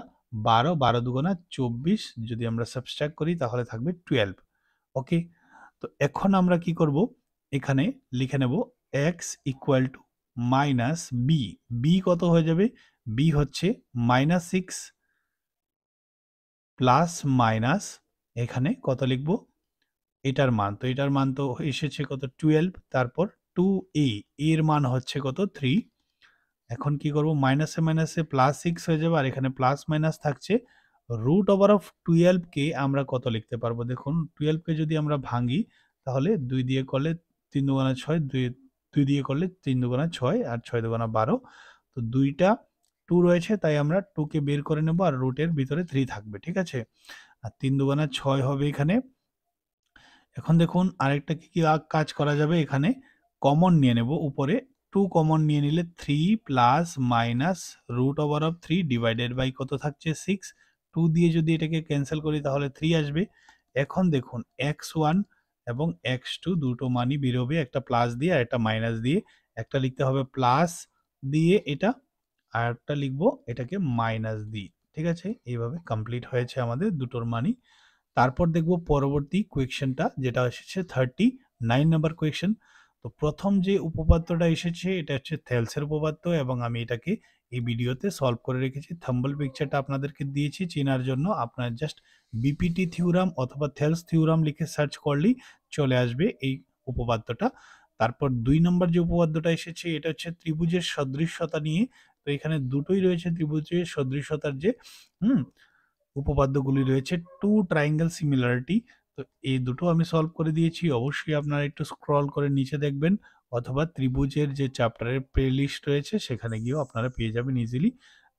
12, 12 দুগুণা 24, যদি আমরা সাবট্রাক্ট করি তাহলে থাকবে 12। ওকে, তো এখন আমরা কি করব, এখানে লিখে নেব x equal to minus B, B কত হয়ে যাবে, বি হচ্ছে মাইনাস 6 প্লাস মাইনাস, এখানে কত লিখব এটার মান, তো এটার মান তো এসেছে কত 12, তারপর 2a, এর মান হচ্ছে কত 3। এখন কি করব, মাইনাসে মাইনাসে প্লাস 6 হয়ে যাবে, আর এখানে প্লাস মাইনাস থাকছে, রুট ওভার অফ 12 কে আমরা কত লিখতে পারবো, দেখুন 12 কে যদি আমরা ভাঙি তাহলে 2 দিয়ে করলে 3 দুগুণা 6, 2 দিয়ে করলে 3 দুগুণা 6 আর 6 দুগুণা 12, তো দুইটা 2 রয়েছে তাই আমরা 2 কে বের করে নেব, আর রুটের ভিতরে 3 থাকবে। ঠিক আছে, আর 3 দুগুণা 6 হবে এখানে। এখন দেখুন আরেকটা কি কাজ করা যাবে, এখানে কমন নিয়ে নেব, উপরে 2 কমন নিয়ে নিলে 3 plus minus root over of 3 divided by কত থাকছে 6, 2 দিয়ে যদি এটাকে ক্যান্সেল করি তাহলে 3 আসবে। এখন দেখুন x1 এবং x2 দুটো মানই বেরোবে, একটা প্লাস দিয়ে আর একটা মাইনাস দিয়ে, একটা লিখতে হবে প্লাস দিয়ে এটা, আর একটা লিখবো এটাকে মাইনাস দিয়ে। ঠিক আছে, এইভাবে কমপ্লিট হয়েছে আমাদের দুটোর মানই। তারপর দেখব পরবর্তী কোয়েশ্চেনটা যেটা এসেছে 39 নাম্বার কোয়েশ্চেন। তো প্রথম যে উপপাদ্যটা এসেছে এটা হচ্ছে থেলসের উপপাদ্য, এবং আমি এটাকে এই ভিডিওতে সলভ করে রেখেছি, থাম্বল পিকচারটা আপনাদেরকে দিয়েছি চেনার জন্য। আপনার জাস্ট বিপিটি থিওরাম অথবা থেলস থিওরাম লিখে সার্চ করলেই চলে আসবে এই উপপাদ্যটা। তারপর 2 নম্বর যে উপপাদ্যটা এসেছে এটা হচ্ছে ত্রিভুজের সদৃশ্যতা নিয়ে। তো এখানে দুটোই রয়েছে ত্রিভুজের সদৃশ্যতার যে উপপাদ্যগুলি রয়েছে, 2 ট্রায়াঙ্গেল সিমিলারিটি। তো এই দুটো আমি সলভ করে দিয়েছি, অবশ্যই আপনারা একটু স্ক্রল করে নিচে দেখবেন, অথবা ত্রিভুজের যে চ্যাপ্টারের প্লে লিস্ট রয়েছে সেখানে গিয়েও আপনারা পেয়ে যাবেন ইজিলি।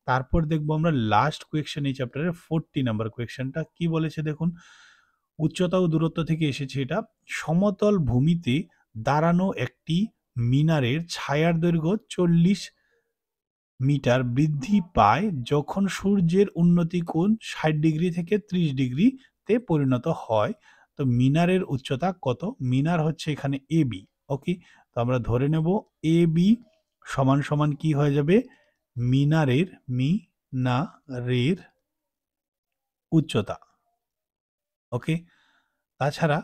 তারপর দেখবো আমরা লাস্ট কোয়েশ্চেন এই চ্যাপ্টারের 40 নাম্বার কোয়েশ্চেনটা কি বলেছে দেখুন, উচ্চতা ও দূরত্ব থেকে এসেছে এটা, সমতল ভূমিতে দাঁড়ানো একটি মিনারের ছায়ার দৈর্ঘ্য 40 মিটার বৃদ্ধি পায় যখন সূর্যের উন্নতি কোণ 60 ডিগ্রি থেকে 30 ডিগ্রিতে পরিণত হয়। তো মিনারের উচ্চতা কত, মিনার হচ্ছে এখানে এবি। ওকে, তো আমরা ধরে নেব এ বি সমান সমান কি হয়ে যাবে, মিনারের উচ্চতা। ওকে, তাছাড়া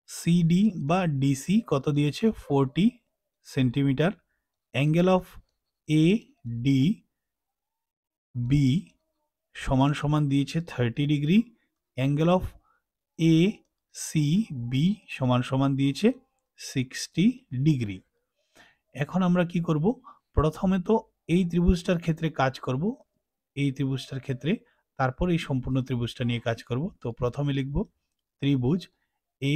সিডি বা ডিসি কত দিয়েছে, 40 centimetre. Angle of A D B সমান সমান দিয়েছে 30 degree. Angle of A C B সমান সমান দিয়েছে 60 ডিগ্রি। এখন আমরা কি করব, প্রথমে তো এই ত্রিভুজটার ক্ষেত্রে কাজ করব, এই ত্রিভুজটার ক্ষেত্রে, তারপর এই সম্পূর্ণ ত্রিভুজটা নিয়ে কাজ করব। তো প্রথমে লিখব ত্রিভুজ এ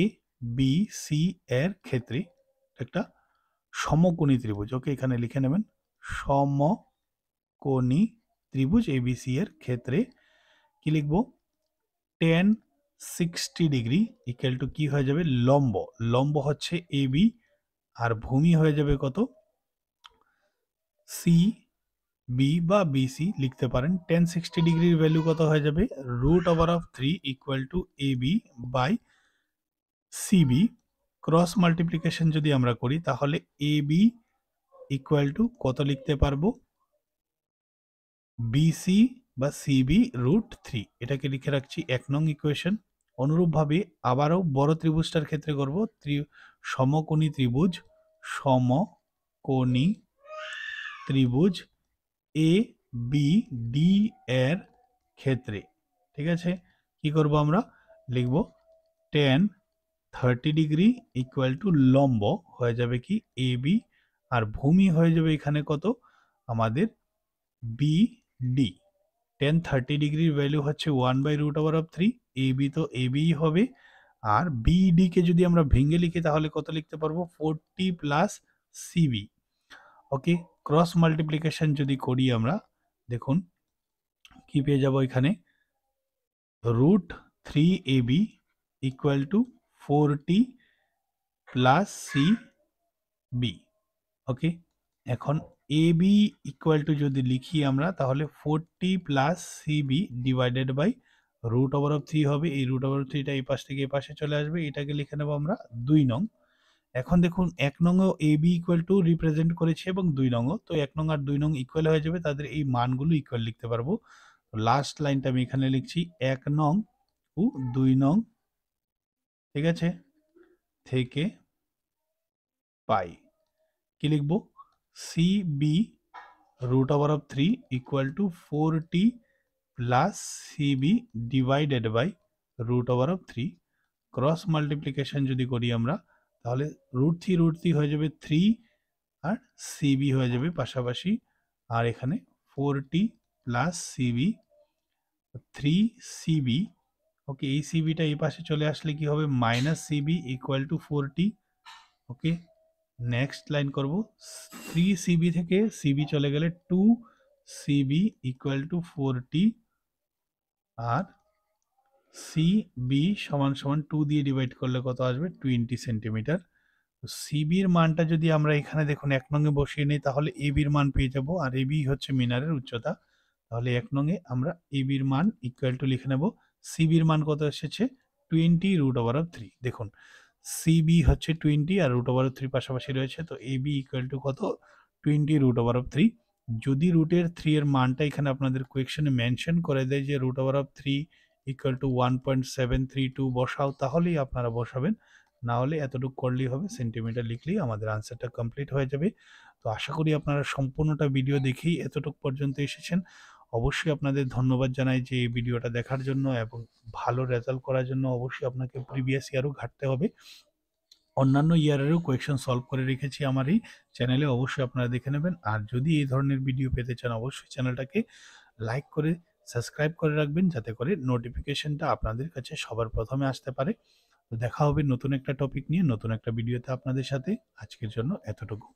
বি সি এর ক্ষেত্রে একটা সমকোণী ত্রিভুজ। ওকে, এখানে লিখে নেবেন সমকোণী ত্রিভুজ এবিসি এর ক্ষেত্রে কি লিখব, tan 60 ডিগ্রি ইকুয়াল টু কি হয়ে যাবে, লম্ব। লম্ব হচ্ছে এবি আর ভূমি হয়ে যাবে কত, সি বি বা বিসি লিখতে পারেন। tan 60 ডিগ্রির ভ্যালু কত হয়ে যাবে, √3 equal to AB by CB. Cross multiplication যদি আমরা করি তাহলে এবি ইকুয়াল টু কত লিখতে পারবো, বিসি বা সিবি √3। এটাকে লিখে রাখছি 1 নং ইকুয়েশন। অনুরূপভাবে আবারও বড় ত্রিভুজটার ক্ষেত্রে করব, সমকোণী ত্রিভুজ এ বি ডি এর ক্ষেত্রে, ঠিক আছে, কি করব আমরা, লিখব tan 30 ডিগ্রি ইকুয়াল টু লম্ব হয়ে যাবে কি এবি আর ভূমি হয়ে যাবে এখানে কত আমাদের বিডি। tan 30 ডিগ্রির ভ্যালু হচ্ছে 1/√3, এবি তো এবি হবে, আর বিডি কে যদি আমরা ভেঙে লিখি তাহলে কত লিখতে পারবো, 40 plus C B. Okay, cross multiplication যদি করি আমরা, দেখুন কি পেয়ে যাব, এখানে √3ab equal to 40 plus C B. Okay, এখন এবি ইকুয়াল টু যদি লিখি আমরা তাহলে 40 প্লাস সিবি ডিভাইডেড বাই √3 হবে। এই √3টা এই পাশ থেকে এই পাশে চলে আসবে, এটাকে লিখে নেব আমরা 2 নং। এখন দেখুন 1 নংও এবি ইকুয়াল টু রিপ্রেজেন্ট করেছে এবং 2 নংও, তো 1 নং আর 2 নং ইকুয়াল হয়ে যাবে, তাদের এই মানগুলো ইকুয়াল লিখতে পারবো। লাস্ট লাইনটা আমি এখানে লিখছি 1 নং ও 2 নং, ঠিক আছে, থেকে পাই কি লিখবো, CB √3 equal to 40 plus CB divided by √3। Cross multiplication যদি করি আমরা তাহলে √3 হয়ে যাবে 3 আর সিবি হয়ে যাবে পাশাপাশি, আর এখানে 40 প্লাস সিবি 3 সিবি। ওকে, এই সিবিটা এই পাশে চলে আসলে কি হবে, minus CB equal to 40। Okay, next line করব, 3 সিবি থেকে সিবি চলে গেলে 2 সিবি ইকুয়াল টু 40 আর সিবি সমান সমান 2 দিয়ে ডিভাইড করলে কত আসবে, 20 সেন্টিমিটার। সিবির মানটা যদি আমরা এখানে দেখুন 1 নংয়ে বসিয়ে নিই তাহলে এবির মান পেয়ে যাব, আর এবি হচ্ছে মিনারের উচ্চতা। তাহলে 1 নংয়ে আমরা এবির মান ইকুয়াল টু লিখে নেব, সিবির মান কত এসেছে, 20√3। দেখুন সিবি হচ্ছে 20 আর √3 পাশাপাশি রয়েছে, তো এবি ইকুয়াল টু কত, 20√3। যদি √3 এর মানটা এখানে আপনাদের কোয়েকশনে মেনশন করে দেয় যে √3 ইকুয়াল টু 1.732 বসাও, তাহলেই আপনারা বসাবেন, না হলে এতটুকু করলেই হবে, সেন্টিমিটার লিখলেই আমাদের আনসারটা কমপ্লিট হয়ে যাবে। তো আশা করি আপনারা সম্পূর্ণটা ভিডিও দেখেই এতটুকু পর্যন্ত এসেছেন। অবশ্যই আপনাদের ধন্যবাদ জানাই যে এই ভিডিওটা দেখার জন্য, এবং ভালো রেজাল্ট করার জন্য অবশ্যই আপনাকে প্রিভিয়াস ইয়ারও ঘাটতে হবে। অন্যান্য ইয়ারেরও কোয়েকশন সলভ করে রেখেছি আমার এই চ্যানেলে, অবশ্যই আপনারা দেখে নেবেন। আর যদি এই ধরনের ভিডিও পেতে চান অবশ্যই চ্যানেলটাকে লাইক করে সাবস্ক্রাইব করে রাখবেন, যাতে করে নোটিফিকেশনটা আপনাদের কাছে সবার প্রথমে আসতে পারে। তো দেখা হবে নতুন একটা টপিক নিয়ে নতুন একটা ভিডিওতে আপনাদের সাথে। আজকের জন্য এতটুকু।